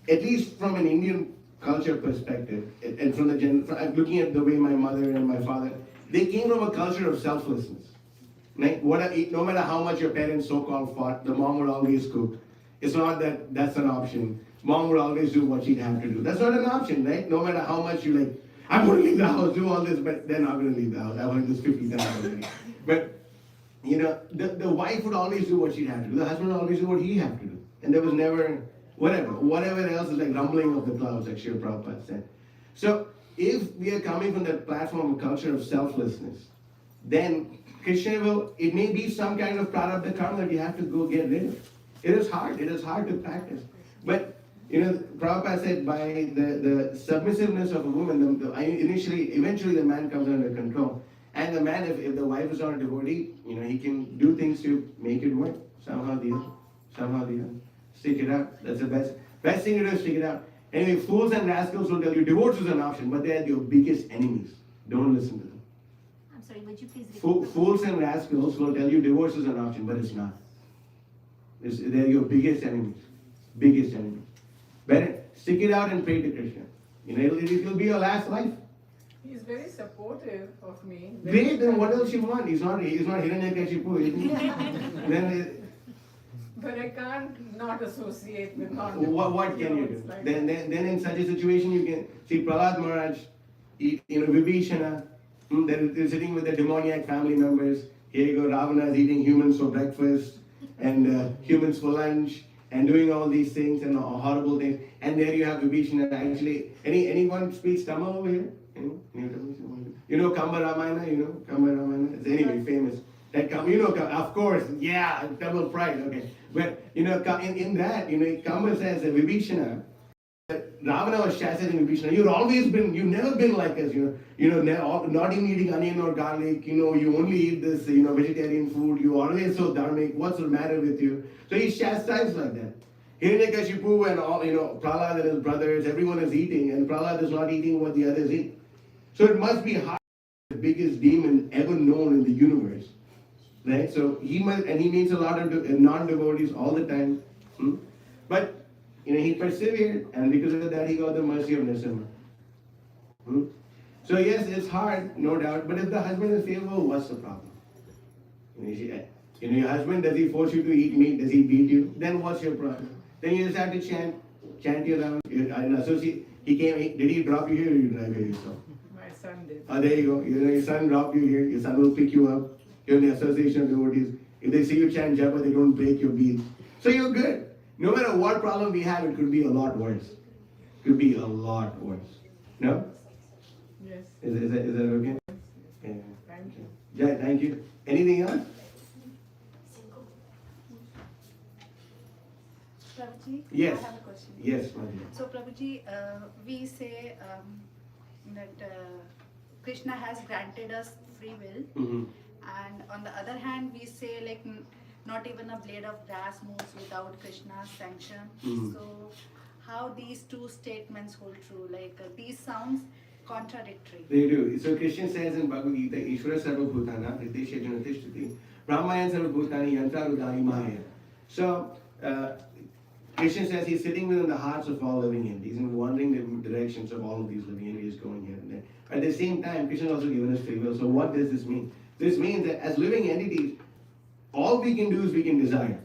at least from an Indian culture perspective, and from looking at the way my mother and my father, they came from a culture of selflessness. Right? No matter how much your parents so-called fought, the mom would always cook. It's not that that's an option. Mom would always do what she'd have to do. That's not an option, right? No matter how much you like, I'm going to leave the house, do all this, but they're not going to leave the house. I've heard this 50 times already. But, the wife would always do what she'd have to do. The husband would always do what he had to do. And there was never, whatever else is like rumbling of the clouds, like Srila Prabhupada said. So, if we are coming from that platform of culture of selflessness, then Krishna it may be some kind of prarabdha karma that you have to go get rid of. It is hard to practice. But, Prabhupada said by the submissiveness of a woman, eventually the man comes under control. And the man, if the wife is not a devotee, he can do things to make it work. Somehow the other. Stick it out. That's the best thing to do is stick it out. Anyway, fools and rascals will tell you divorce is an option, but they are your biggest enemies. Don't listen to them. I'm sorry, would you please repeat? Fools and rascals will tell you divorce is an option, but it's not. They're your biggest enemies. Biggest enemies. Better stick it out and pray to Krishna. It'll be your last life. He's very supportive of me. Great, then what else you want? He's not Hiranyakashipu. Then But I can't not associate with what can you do? Like Then in such a situation you can see Prahlad Maharaj, Vibhishana, they're sitting with the demoniac family members. Here you go, Ravana is eating humans for breakfast and humans for lunch and doing all these things and horrible things. And there you have Vibhishana. Actually, anyone speaks Tamil over here? Kamba Ramayana, Kamba Ramayana? It's anyway famous. Of course, yeah, Tamil pride, okay. But, in that, Kamba says that Vibhishana, Ravana was chastening Vibhishana, you've never been like us, not even eating onion or garlic, you only eat this, vegetarian food, you always so dharmic, what's the matter with you? So he's chastised like that. Hiranyakashipu and all, Prahlad and his brothers, everyone is eating, and Prahlad is not eating what the others eat. So it must be hard, the biggest demon ever known in the universe. Right? So he meets a lot of non-devotees all the time. But he persevered, and because of that, he got the mercy of Narasimha. Hmm? So yes, it's hard, no doubt. But if the husband is favorable, what's the problem? Your husband, does he force you to eat meat? Does he beat you? Then what's your problem? Then you just have to chant your around. An associate, did he drop you here or you drive here yourself? My son did. There you go. Your son dropped you here. Your son will pick you up. You're in the association of devotees. If they see you chant japa, they don't break your beat. So you're good. No matter what problem we have, it could be a lot worse. Could be a lot worse. No? Yes. Is that okay? Yeah. Thank you. Yeah, thank you. Anything else? Prabhuji, Yes. I have a question. Yes, my dear. So Prabhuji, we say that Krishna has granted us free will, Mm-hmm. and on the other hand, we say like not even a blade of grass moves without Krishna's sanction. Mhm. So how these two statements hold true? Like these sounds contradictory. They do. So Krishna says in Bhagavad Gita, Ishvara Sarva Bhutana, Hridesha Jana Tishtati, Brahmayan Sarva Bhutani, Yantra Rudani Maya. So, Krishna says he's sitting within the hearts of all living entities and wandering the directions of all of these living entities going here and there. At the same time, Krishna has also given us free will. So what does this mean? This means that as living entities, all we can do is we can desire.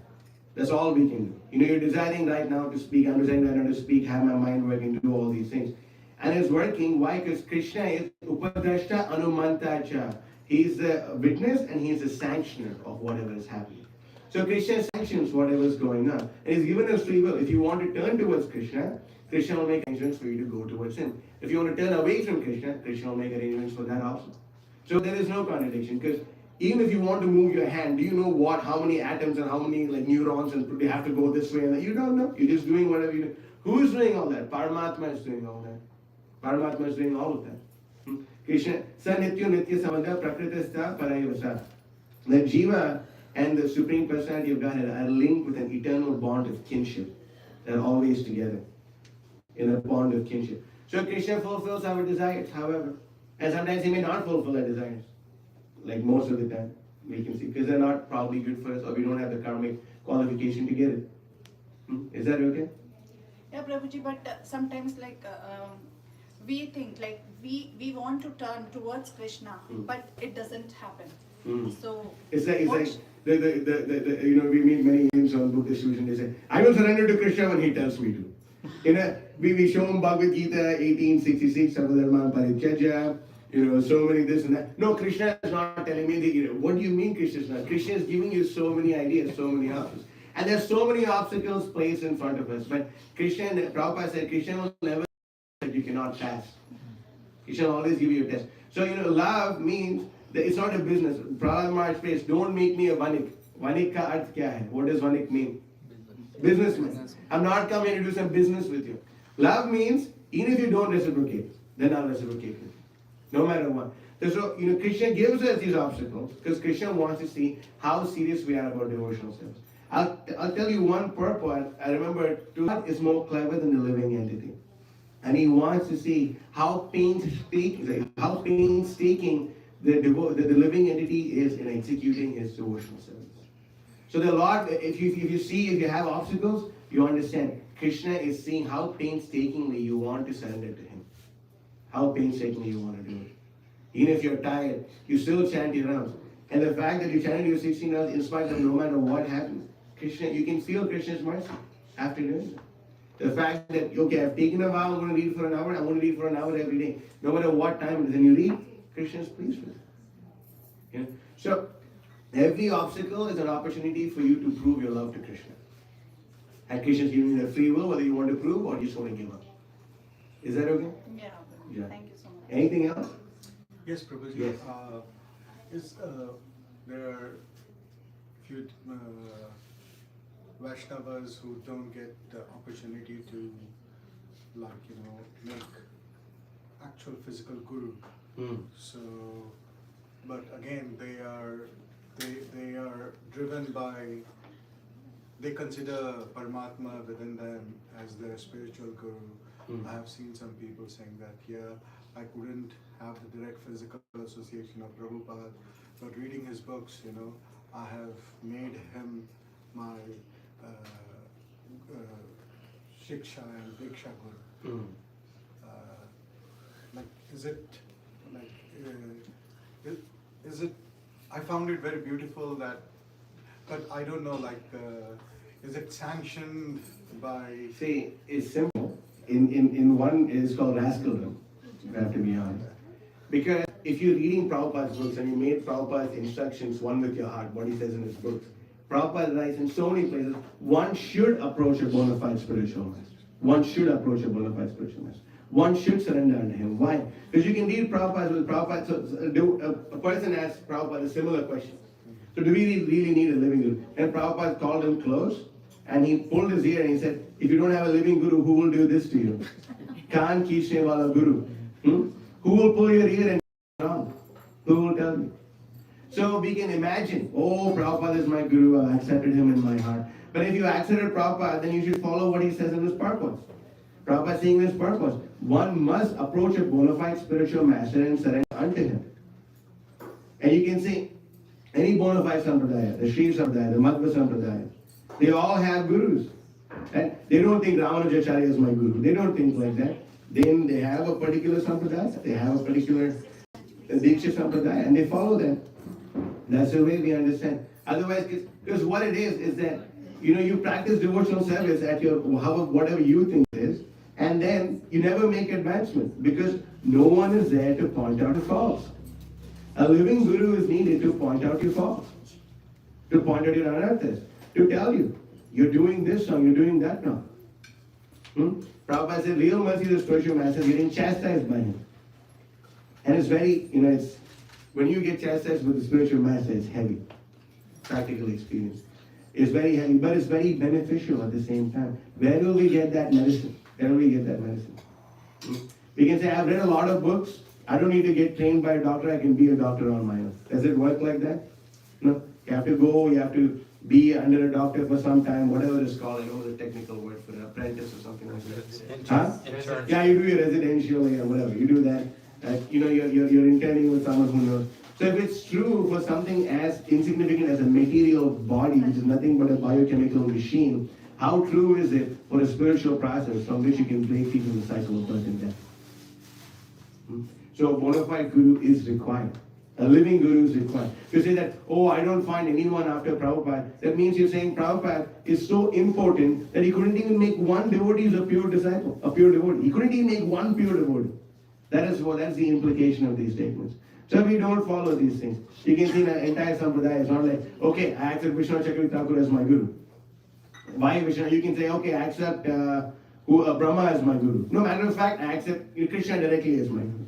That's all we can do. You're desiring right now to speak, I'm desiring right now to speak, have my mind working, do all these things. And it's working. Why? Because Krishna is Upadrashta Anumantacha. He is the witness and he is the sanctioner of whatever is happening. So Krishna sanctions whatever is going on. And he's given us free will. If you want to turn towards Krishna, Krishna will make arrangements for you to go towards him. If you want to turn away from Krishna, Krishna will make arrangements for that also. So there is no contradiction, because even if you want to move your hand, do you know how many atoms and how many neurons and they have to go this way and that? You don't know. You're just doing whatever you do. Who is doing all that? Paramatma is doing all that. Paramatma is doing all of that. Krishna, sa nityo nitya samanda prakritastha parayavasa. The jiva and the Supreme Personality of Godhead are linked with an eternal bond of kinship. They're always together in a bond of kinship. So Krishna fulfills our desires, however. And sometimes he may not fulfill our desires. Like most of the time, we can see. Because they're not probably good for us, or we don't have the karmic qualification to get it. Is that okay? Yeah, Prabhuji, but sometimes we think like we want to turn towards Krishna, but it doesn't happen. So It's like we meet many names on Buddhist tradition. They say, I will surrender to Krishna when he tells me to. We show him Bhagavad Gita 1866, Sarvadharma Parityajya, so many this and that. No, Krishna is not telling me what do you mean Krishna is not? Krishna is giving you so many ideas, so many options. And there's so many obstacles placed in front of us. But Prabhupada said, Krishna will never that you cannot pass. Krishna will always give you a test. So, love means that it's not a business. Prahlad Maharaj says, don't make me a vanik. Vanik ka arth kya hai? What does vanik mean? Businessman. I'm not coming to do some business with you. Love means, even if you don't reciprocate, then I'll reciprocate with you. No matter what. So, Krishna gives us these obstacles because Krishna wants to see how serious we are about devotional service. I'll tell you one purport. I remember, God is more clever than the living entity. And he wants to see how painstaking the living entity is in executing his devotional service. So the Lord, if you have obstacles, you understand. Krishna is seeing how painstakingly you want to surrender to him. How painstakingly you want to do it. Even if you're tired, you still chant your rounds. And the fact that you chanted your 16 rounds in spite of no matter what happens, Krishna, you can feel Krishna's mercy after doing it. The fact that, okay, I've taken a vow, I'm going to read for an hour, I'm going to read for an hour every day. No matter what time it is, and you read, Krishna is pleased with it. So, every obstacle is an opportunity for you to prove your love to Krishna. And Krishna is giving you the free will, whether you want to prove or you just want to give up. Is that okay? yeah, thank you so much. Anything else? Yes, Prabhuji. Yes. There are few Vaishnavas who don't get the opportunity to, make actual physical guru. So, but again, they are driven by. They consider Paramatma within them as their spiritual guru. I have seen some people saying that, I couldn't have the direct physical association of Prabhupada, but reading his books, I have made him my Shiksha and Diksha Guru. Mm. Like, is it like is it? I found it very beautiful that, but I don't know. Like, is it sanctioned by? See, it's simple. In one is called rascaldom, if I have to be honest. Because if you're reading Prabhupada's books and you made Prabhupada's instructions one with your heart, what he says in his books, Prabhupada writes in so many places, one should approach a bona fide spiritual master. One should approach a bona fide spiritual master. One should surrender unto him. Why? Because you can read Prabhupada with Prabhupada. So a person asks Prabhupada a similar question. So do we really need a living guru? And Prabhupada called him close and he pulled his ear and he said, if you don't have a living guru, who will do this to you? Khan Kishne wala guru. Who will pull your ear and wrong? Who will tell you? So we can imagine, oh, Prabhupada is my guru, I accepted him in my heart. But if you accepted Prabhupada, then you should follow what he says in his purpose. Prabhupada is saying in his purpose, one must approach a bona fide spiritual master and surrender unto him. And you can see, any bona fide sampradaya, the Sri Sampradaya, the Madhva Sampradaya, they all have gurus. And they don't think Ramanujacharya is my guru. They don't think like that. Then they have a particular sampradaya, they have a particular Diksha Sampradaya, and they follow them. That's the way we understand. Otherwise, because what it is that, you practice devotional service at your, whatever you think it is, and then you never make advancement because no one is there to point out your faults. A living guru is needed to point out your faults, to point out your anarthas, to tell you, you're doing this wrong, you're doing that wrong. Prabhupada said, real mercy is the spiritual master getting chastised by him. And it's very, it's when you get chastised with the spiritual master, it's heavy. Practical experience. It's very heavy, but it's very beneficial at the same time. Where will we get that medicine? Where will we get that medicine? We can say, I've read a lot of books. I don't need to get trained by a doctor. I can be a doctor on my own. Does it work like that? No. You have to go, you have to be under a doctor for some time, whatever it's called. I know the technical word for an apprentice or something like that. Huh? Yeah, you do your residential or whatever. You do that. You're interning with someone who knows. So if it's true for something as insignificant as a material body, which is nothing but a biochemical machine, how true is it for a spiritual process from which you can break people in the cycle of birth and death? So a bona fide guru is required. A living guru is required. You say that, oh, I don't find anyone after Prabhupada. That means you're saying Prabhupada is so important that he couldn't even make one devotee as a pure disciple, a pure devotee. He couldn't even make one pure devotee. That's the implication of these statements. So we don't follow these things. You can see the entire sampradaya is not like, okay, I accept Vishnu Chakravarti Thakur as my guru. Why Vishnu? You can say, okay, I accept Brahma as my guru. No matter of fact, I accept Krishna directly as my guru.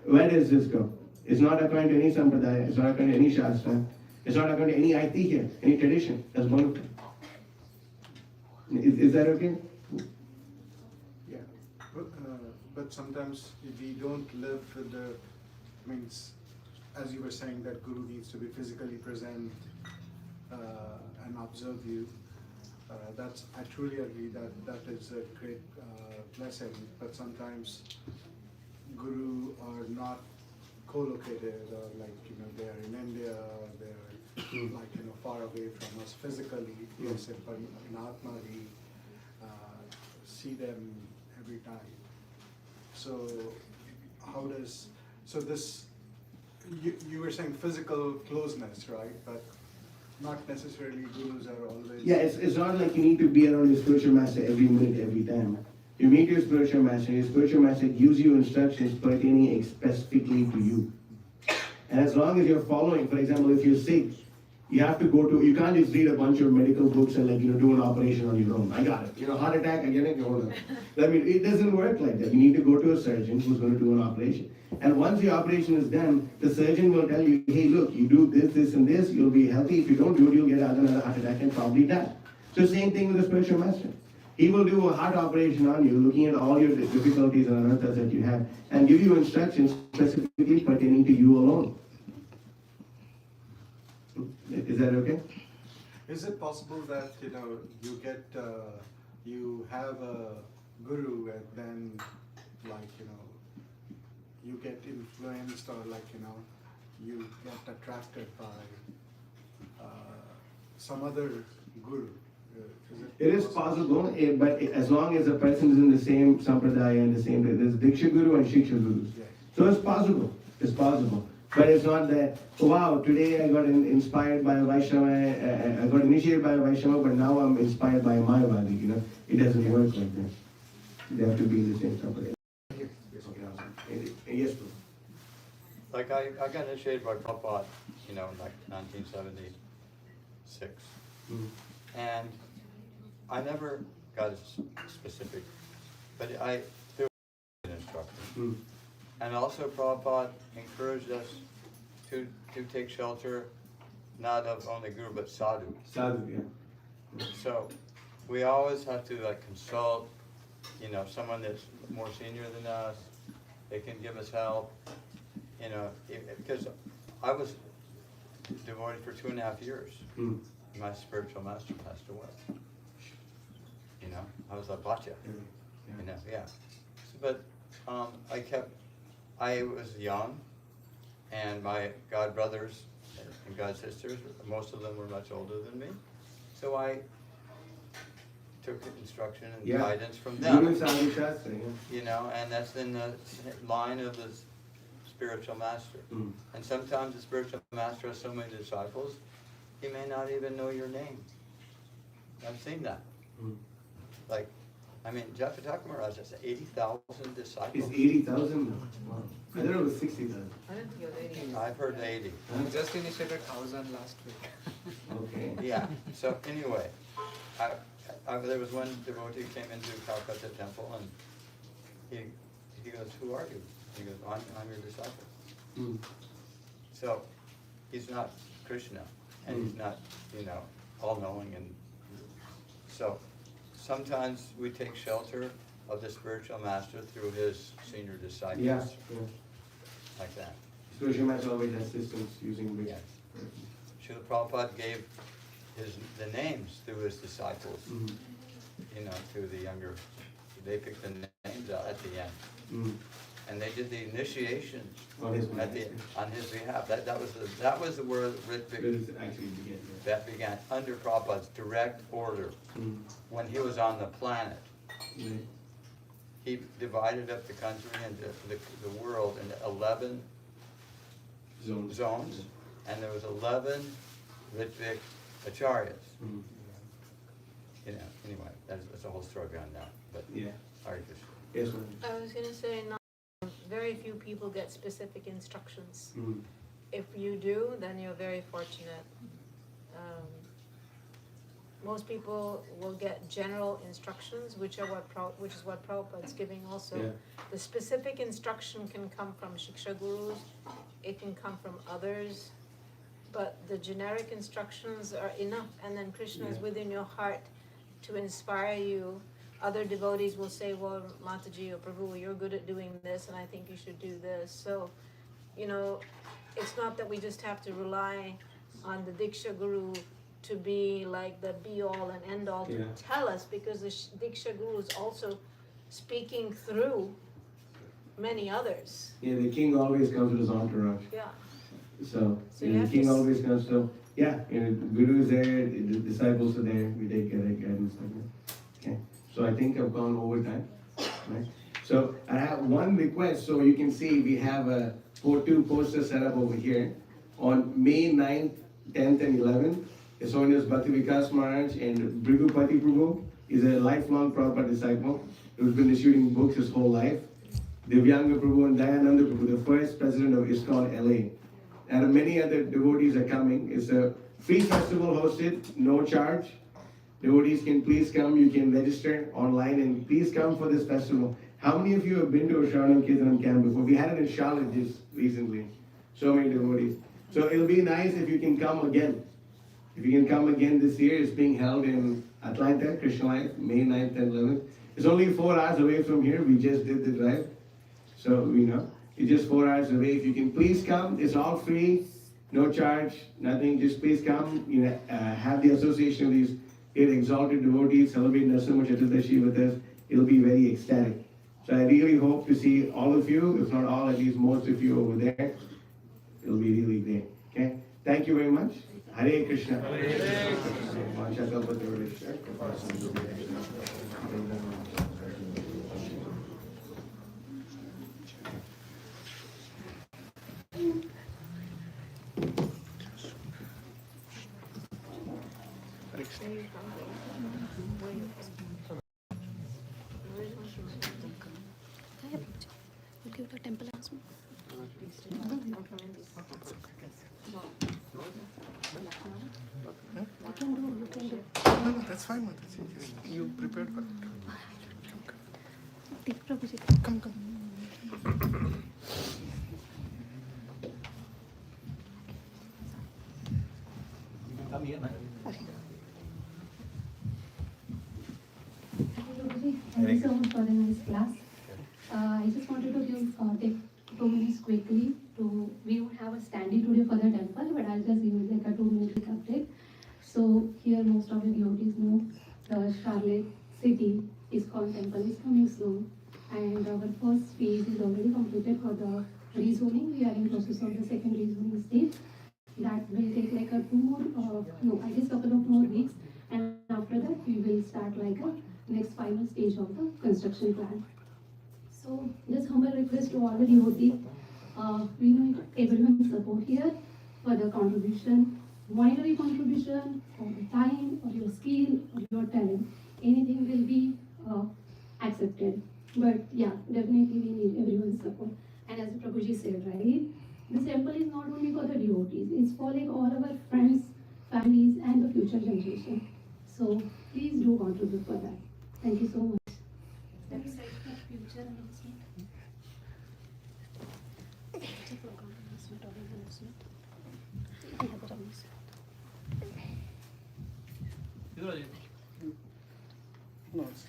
Where does this go? It's not according to any sampradaya, it's not according to any shastra, it's not according to any aitihya, any tradition. That's one. Is that okay? Yeah, but sometimes we don't live with the, as you were saying, that guru needs to be physically present and observe you. That's, I truly agree that is a great blessing, but sometimes guru are not co-located, or they are in India, or they're far away from us physically. Yes, but in Atma we see them every time. So how does, this, you were saying physical closeness, right? But not necessarily gurus are always. Yeah, it's not like you need to be around your spiritual master every minute, every time. You meet your spiritual master gives you instructions pertaining specifically to you. And as long as you're following, for example, if you're sick, you have to you can't just read a bunch of medical books and do an operation on your own. I got it. Heart attack, I get it, it doesn't work like that. You need to go to a surgeon who's going to do an operation. And once the operation is done, the surgeon will tell you, hey, look, you do this, this, and this, you'll be healthy. If you don't do it, you'll get another heart attack and probably die. So same thing with the spiritual master. He will do a heart operation on you, looking at all your difficulties and anarthas that you have, and give you instructions specifically pertaining to you alone. Is that okay? Is it possible that you have a guru and then you get influenced, or you get attracted by some other guru? It is possible, but as long as a person is in the same sampradaya and the same, there's Diksha Guru and Shiksha Gurus. So it's possible. It's possible. But it's not that, oh, wow, today I got inspired by a Vaishnava, I got initiated by a Vaishnava, but now I'm inspired by a Mayavadi, you know. It doesn't work like that. They have to be in the same sampradaya. Yes, bro. Like I got initiated by Prabhupada, you know, in like 1976. And I never got a specific, but there was an instruction. And also Prabhupada encouraged us to take shelter, not of only Guru, but Sadhu. Sadhu, yeah. So we always have to like consult, you know, someone that's more senior than us. They can give us help, you know, because I was devoted for 2.5 years. My spiritual master passed away. You know, I was a bhatia, you know, yeah. But I was young, and my god brothers and god sisters, most of them were much older than me. So I took instruction and guidance from them. You know, and that's in the line of the spiritual master. And sometimes the spiritual master has so many disciples, he may not even know your name. I've seen that. Like, I mean, Japataka Maharaj has 80,000 disciples. It's 80,000? Wow. I thought it was 60,000. I didn't think it was 80. I've heard 80. We just initiated 1,000 last week. Okay. Yeah, so anyway, there was one devotee who came into Calcutta temple and he goes, who are you? He goes, I'm your disciple. So he's not Krishna and he's not, you know, all-knowing. And so sometimes we take shelter of the spiritual master through his senior disciples. Yeah. Like that. Spiritual master always has systems using which. Yeah. Srila Prabhupada gave the names through his disciples, you know, to the younger. They picked the names out at the end. And they did the initiation on his behalf. That was the word that began under Prabhupada's direct order. When he was on the planet, he divided up the country and the world into 11 zones, and there was 11 Ritvik acharyas. You know, anyway, that's a whole story beyond that. But yeah, Hare Krishna. Yes, ma'am. I was going to say, very few people get specific instructions. If you do, then you're very fortunate. Most people will get general instructions, which is what Prabhupada is giving also. Yeah. The specific instruction can come from Shiksha Gurus, it can come from others, but the generic instructions are enough, and then Krishna is within your heart to inspire you. Other devotees will say, well, Mataji or Prabhu, you're good at doing this, and I think you should do this. So, you know, it's not that we just have to rely on the Diksha Guru to be like the be-all and end-all to tell us, because the Diksha Guru is also speaking through many others. Yeah, the king always comes with his entourage. Yeah. So the king always comes. So yeah, you know, Guru is there, the disciples are there. We take guidance like that. Okay. So I think I've gone over time. Right. So I have one request. So you can see we have two posters set up over here on May 9th, 10th, and 11th. His Holiness Bhakti Vikas Maharaj and Brigupati Prabhu is a lifelong Prabhupada disciple who's been issuing books his whole life. Divyanga Prabhu and Dayananda Prabhu, the first president of ISKCON LA. And many other devotees are coming. It's a free festival hosted, no charge. Devotees can please come. You can register online and please come for this festival. How many of you have been to a Shravanam Kirtanam camp before? We had it in Charlotte just recently. So many devotees. So it'll be nice if you can come again. If you can come again this year, it's being held in Atlanta, Krishna Life, May 9th and 11th. It's only 4 hours away from here. We just did the drive. So we know. It's just 4 hours away. If you can please come, it's all free, no charge, nothing. Just please come. You know, have the association of these great exalted devotees celebrate Narasimha Chaturdashi with us. It'll be very ecstatic. So I really hope to see all of you, if not all, at least most of you over there. It'll be really great. Okay. Thank you very much. Hare Krishna. Vansha kalpatarusha, kripasindubhyascha. Give the temple announcement. I can do, you can do. No, that's fine, Mataji. You prepared for it. Take Prabhuji. Come. Come here, man. Thank you so much for the nice class. I just wanted to take 2 minutes quickly to, we don't have a standee today for the temple, but I'll just give like a 2-minute update. So here most of the devotees know the Charlotte City ISKCON temple is coming soon. And our first phase is already completed for the rezoning. We are in process of the second rezoning stage. That will take like a couple of more weeks. And after that, we will start like a next final stage of the construction plan. So just humble request to all the devotees. We need everyone's support here for the contribution, monetary contribution, or the time, or your skill, or your talent. Anything will be accepted. But yeah, definitely we need everyone's support. And as Prabhuji said, right, this temple is not only for the devotees, it's for like all of our friends, families, and the future generation. So please do contribute for that. Thank you so much. That is like future announcement. Program announcement or announcement. We have an announcement. No, it's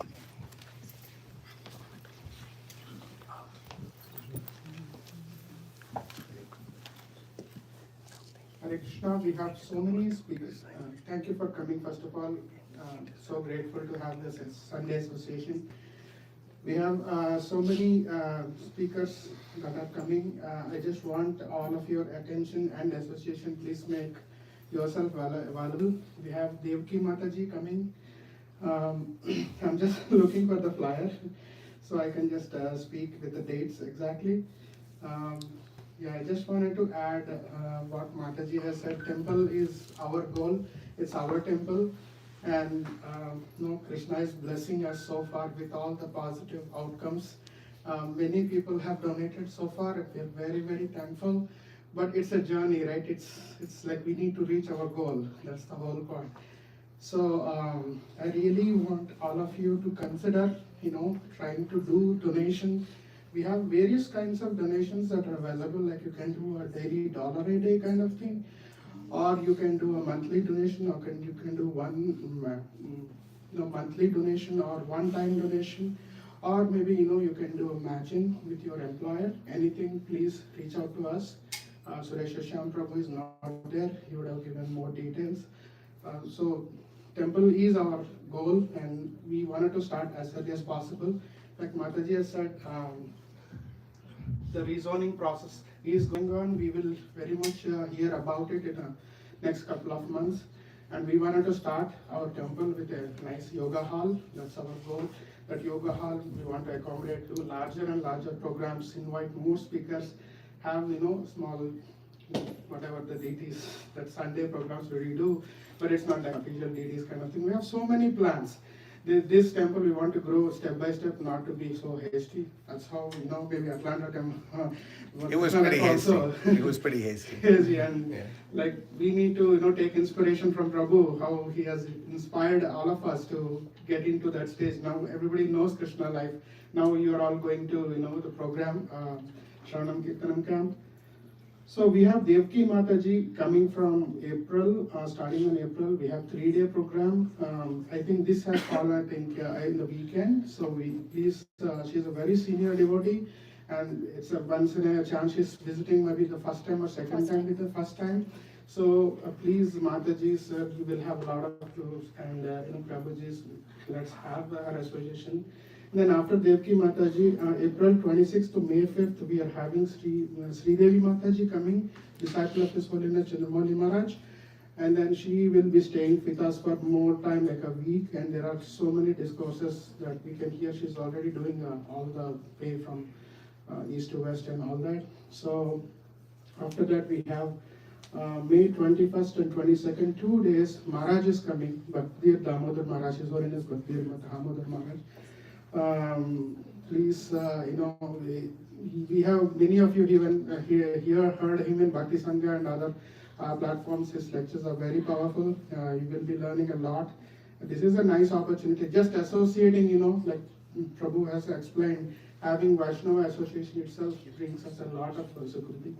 Hare Krishna, we have so many speakers. Thank you for coming, first of all. So grateful to have this Sunday association. We have so many speakers that are coming. I just want all of your attention and association. Please make yourself available. We have Devaki Mataji coming. I'm just looking for the flyer, so I can just speak with the dates exactly. Yeah, I just wanted to add what Mataji has said. Temple is our goal. It's our temple. And Krishna is blessing us so far with all the positive outcomes. Many people have donated so far. We're very, very thankful. But it's a journey, right? It's like we need to reach our goal. That's the whole point. So I really want all of you to consider, trying to do donation. We have various kinds of donations that are available, like you can do a daily $1 a day kind of thing, or you can do a monthly donation, or you can do one monthly donation or one-time donation, or maybe you can do a matching with your employer. Anything, please reach out to us. Suresh Shyam Prabhu is not there. He would have given more details. So temple is our goal, and we wanted to start as early as possible. Like Mataji has said, the rezoning process is going on. We will very much hear about it in the next couple of months. And we wanted to start our temple with a nice yoga hall. That's our goal. That yoga hall, we want to accommodate to larger and larger programs, invite more speakers, have small, whatever the deities, that Sunday programs we do, but it's not like official deities kind of thing. We have so many plans. This temple we want to grow step by step, not to be so hasty. That's how maybe Atlanta temple. It was pretty hasty. It was pretty hasty. Hasty, and like we need to take inspiration from Prabhu, how he has inspired all of us to get into that stage. Now everybody knows Krishna life. Now you are all going to the program, Shravanam Kirtanam camp. So we have Devaki Mataji coming from April, starting in April. We have 3-day program. I think this has fallen, in the weekend. So she's a very senior devotee, and it's a once in a chance she's visiting maybe the first time or second time with the first time. So please, Mataji, sir, you will have a lot of clues, and Prabhuji's, let's have our association. Then after Devaki Mataji, April 26th to May 5th, we are having Sri Devi Mataji coming, disciple of His Holiness Chandramauli Maharaj. And then she will be staying with us for more time, like a week, and there are so many discourses that we can hear. She's already doing all the way from east to west and all that. So after that we have May 21st and 22nd, 2 days, Maharaj is coming, Bhaktir Damodar Maharaj, his holiness Bhaktir Damodar Maharaj. Please, we have many of you even here heard him in Bhakti Sangha and other platforms. His lectures are very powerful. You will be learning a lot. This is a nice opportunity. Just associating, like Prabhu has explained, having Vaishnava association itself brings us a lot of security.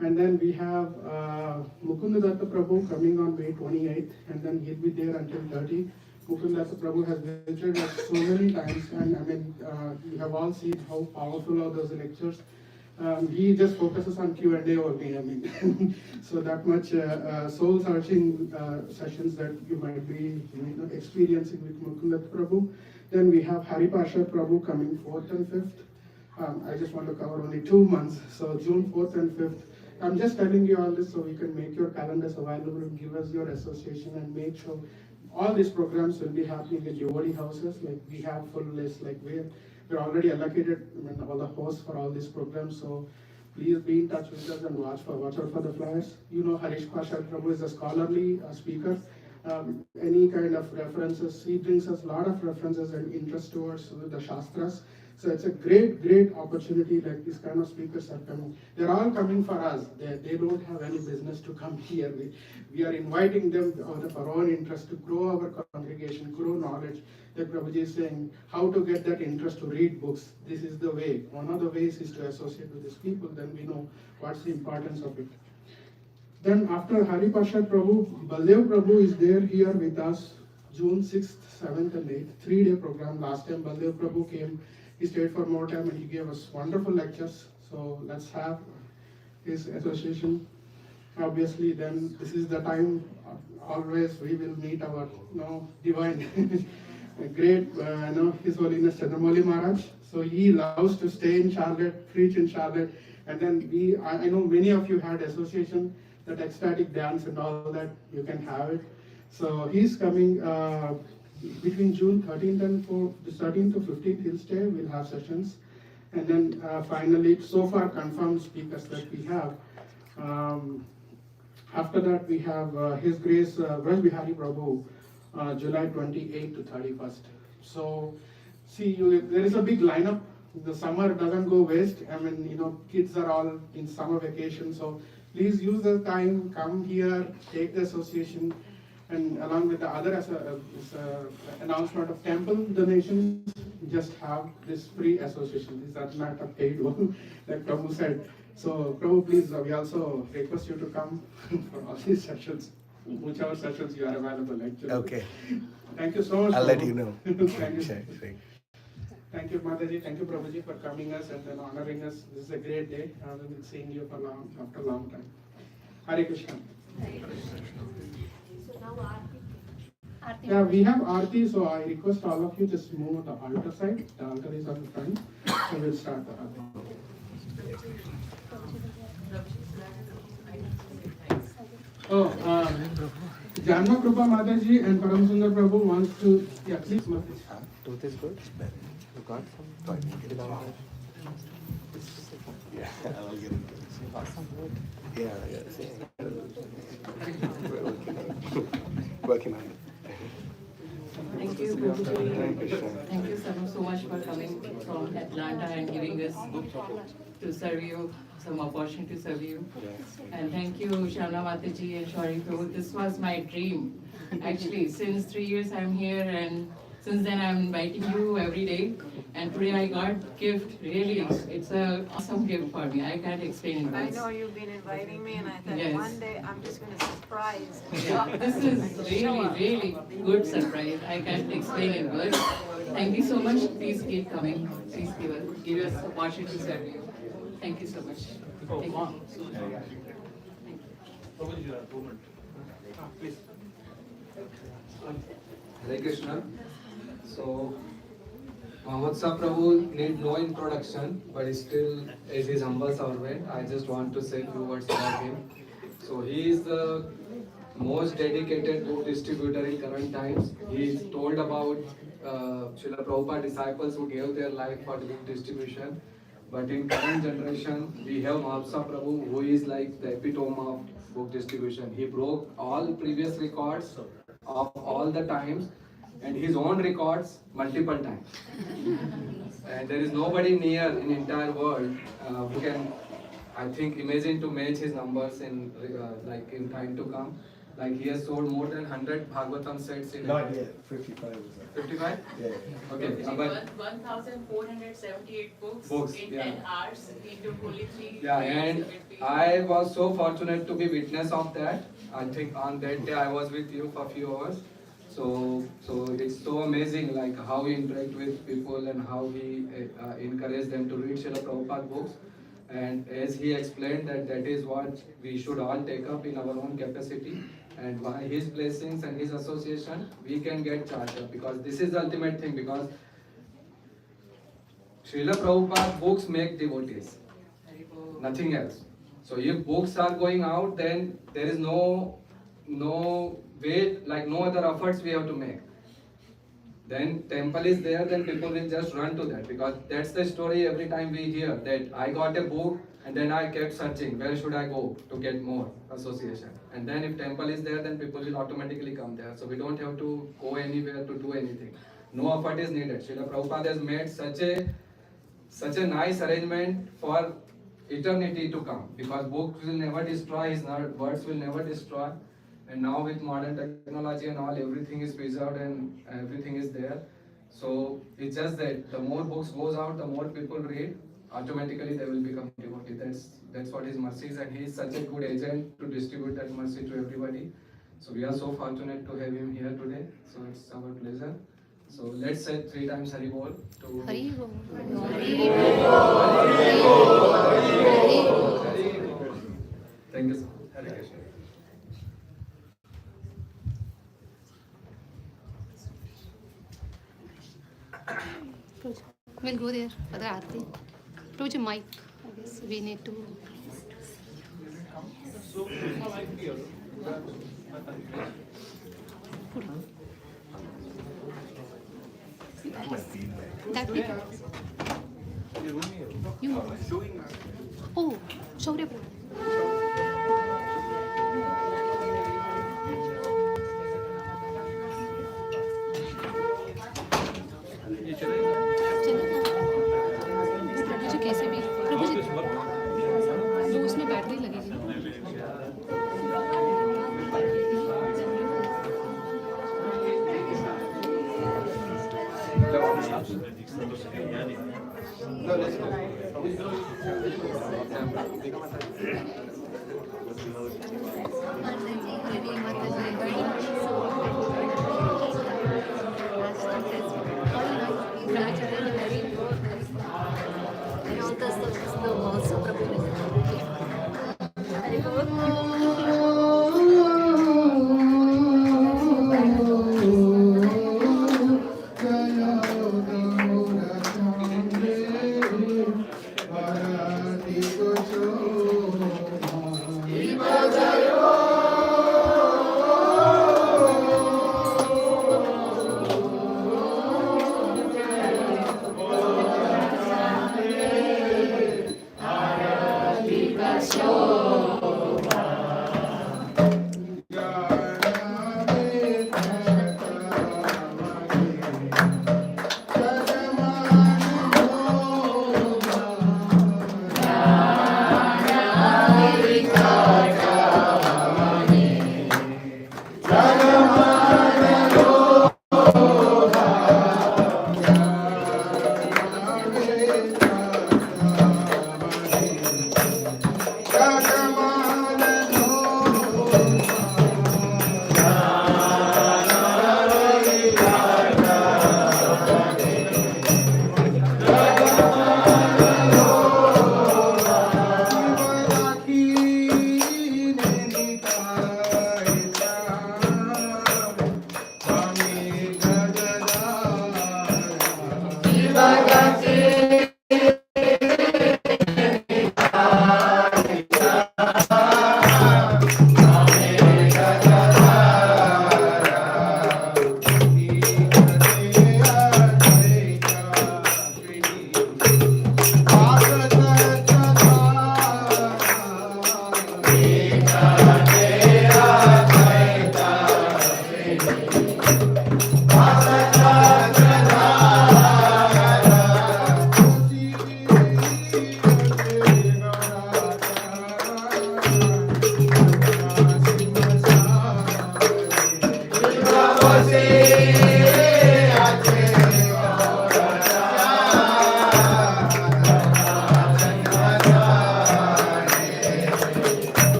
And then we have Mukunda Datta Prabhu coming on May 28th, and then he'll be there until 30. Mukunda Datta Prabhu has visited us so many times, and I mean, you have all seen how powerful are those lectures. He just focuses on Q&A only, I mean, so that much soul-searching sessions that you might be experiencing with Mukunda Datta Prabhu. Then we have Hari Parshad Prabhu coming 4th and 5th. I just want to cover only 2 months, so June 4th and 5th. I'm just telling you all this so we can make your calendars available and give us your association and make sure all these programs will be happening in devotee houses. Like we have full list, like we're already allocated all the hosts for all these programs. So please be in touch with us and watch out for the flyers. You know, Harish Parshad Prabhu is a scholarly speaker. Any kind of references, he brings us a lot of references and interest towards the Shastras. So it's a great opportunity. Like these kind of speakers are coming. They're all coming for us. They don't have any business to come here. We are inviting them out of our own interest to grow our congregation, grow knowledge. Like Prabhuji is saying, how to get that interest to read books. This is the way. One of the ways is to associate with these people. Then we know what's the importance of it. Then after Hari Parshad Prabhu, Baldev Prabhu is there here with us June 6th, 7th and 8th, 3-day program. Last time Baldev Prabhu came, he stayed for more time and he gave us wonderful lectures. So let's have his association. Obviously then this is the time always we will meet our divine great His Holiness Chandramoli Maharaj. So he loves to stay in Charlotte, preach in Charlotte, and then I know many of you had association, that ecstatic dance and all that, you can have it. So he's coming between June 13th and 13th to 15th, he'll stay, we'll have sessions. And then finally, so far confirmed speakers that we have. After that, we have His Grace Vraj Bihari Prabhu, July 28th to 31st. So, see, there is a big lineup. The summer doesn't go waste. I mean, kids are all in summer vacation. So, please use the time, come here, take the association, and along with the other announcement of temple donations, just have this free association. These are not a paid one, like Prabhu said. So, Prabhu, please, we also request you to come for all these sessions, whichever sessions you are available, actually. Okay. Thank you so much. I'll let you know. Thank you. Sure. Thank you, Mataji. Thank you, Prabhuji, for coming us and then honoring us. This is a great day. We've been seeing you after a long time. Hare Krishna. So now Aarti. Yeah, we have Aarti, so I request all of you just move to the altar side. The altar is on the front. So we'll start the Aarti. Janma Krupa Mataji and Param Sundar Prabhu wants to, please, Mataji. Tooth is good? You got some? Yeah, I'll get it. Yeah, working on it. Thank you, Prabhuji. Thank you so much for coming from Atlanta and giving us to serve you, some opportunity to serve you. And thank you, Shamna Mataji and Shari Prabhu. This was my dream. Actually, since 3 years I'm here, and since then I'm inviting you every day. And today I got gift. Really, it's an awesome gift for me. I can't explain it. I know you've been inviting me, and I thought Yes. one day I'm just going to surprise. Yeah, this is really good surprise. I can't explain it words. Thank you so much. Please keep coming. Please give us opportunity to serve you. Thank you so much. Thank you. Please. Hare Krishna. So, Mahatsa Prabhu need no introduction, but still, as his humble servant, I just want to say a few words about him. So, he is the most dedicated book distributor in current times. He told about Srila Prabhupada disciples who gave their life for the book distribution. But in current generation, we have Mahapsa Prabhu, who is like the epitome of book distribution. He broke all previous records of all the times and his own records multiple times. And there is nobody near in entire world who can, I think, imagine to match his numbers in like in time to come. Like he has sold more than 100 Bhagavatam sets in Not yet, 55 is that. 55? Yeah. Okay, but 1,478 books, Books, in yeah. 10 hours into only 3. yeah, and I was so fortunate to be witness of that. I think on that day I was with you for a few hours. So it's so amazing, like how he interact with people and how he encourage them to read Srila Prabhupada books. And as he explained that is what we should all take up in our own capacity. And by his blessings and his association, we can get charged up, because this is the ultimate thing. Because Srila Prabhupada books make devotees, nothing else. So if books are going out, then there is no way, like no other efforts we have to make. Then temple is there, then people will just run to that, because that's the story every time we hear that I got a book and then I kept searching where should I go to get more association. And then if temple is there, then people will automatically come there. So we don't have to go anywhere to do anything. No effort is needed. Srila Prabhupada has made such a nice arrangement for eternity to come, because books will never destroy, his words will never destroy. And now with modern technology and all, everything is preserved and everything is there. So it's just that the more books goes out, the more people read, automatically they will become devotee. That's what his mercy is, and he is such a good agent to distribute that mercy to everybody. So we are so fortunate to have him here today. So it's our pleasure. So let's say 3 times Hari Bol. Hari Bol. Thank you so much. Hare Krishna. We'll go there for the Aarti. Approach a mic. I guess we need to. That way. You. Oh, Shaurya. मुझे कैसे भी प्रभु जी वो उसमें battery लगेगी No, let's go.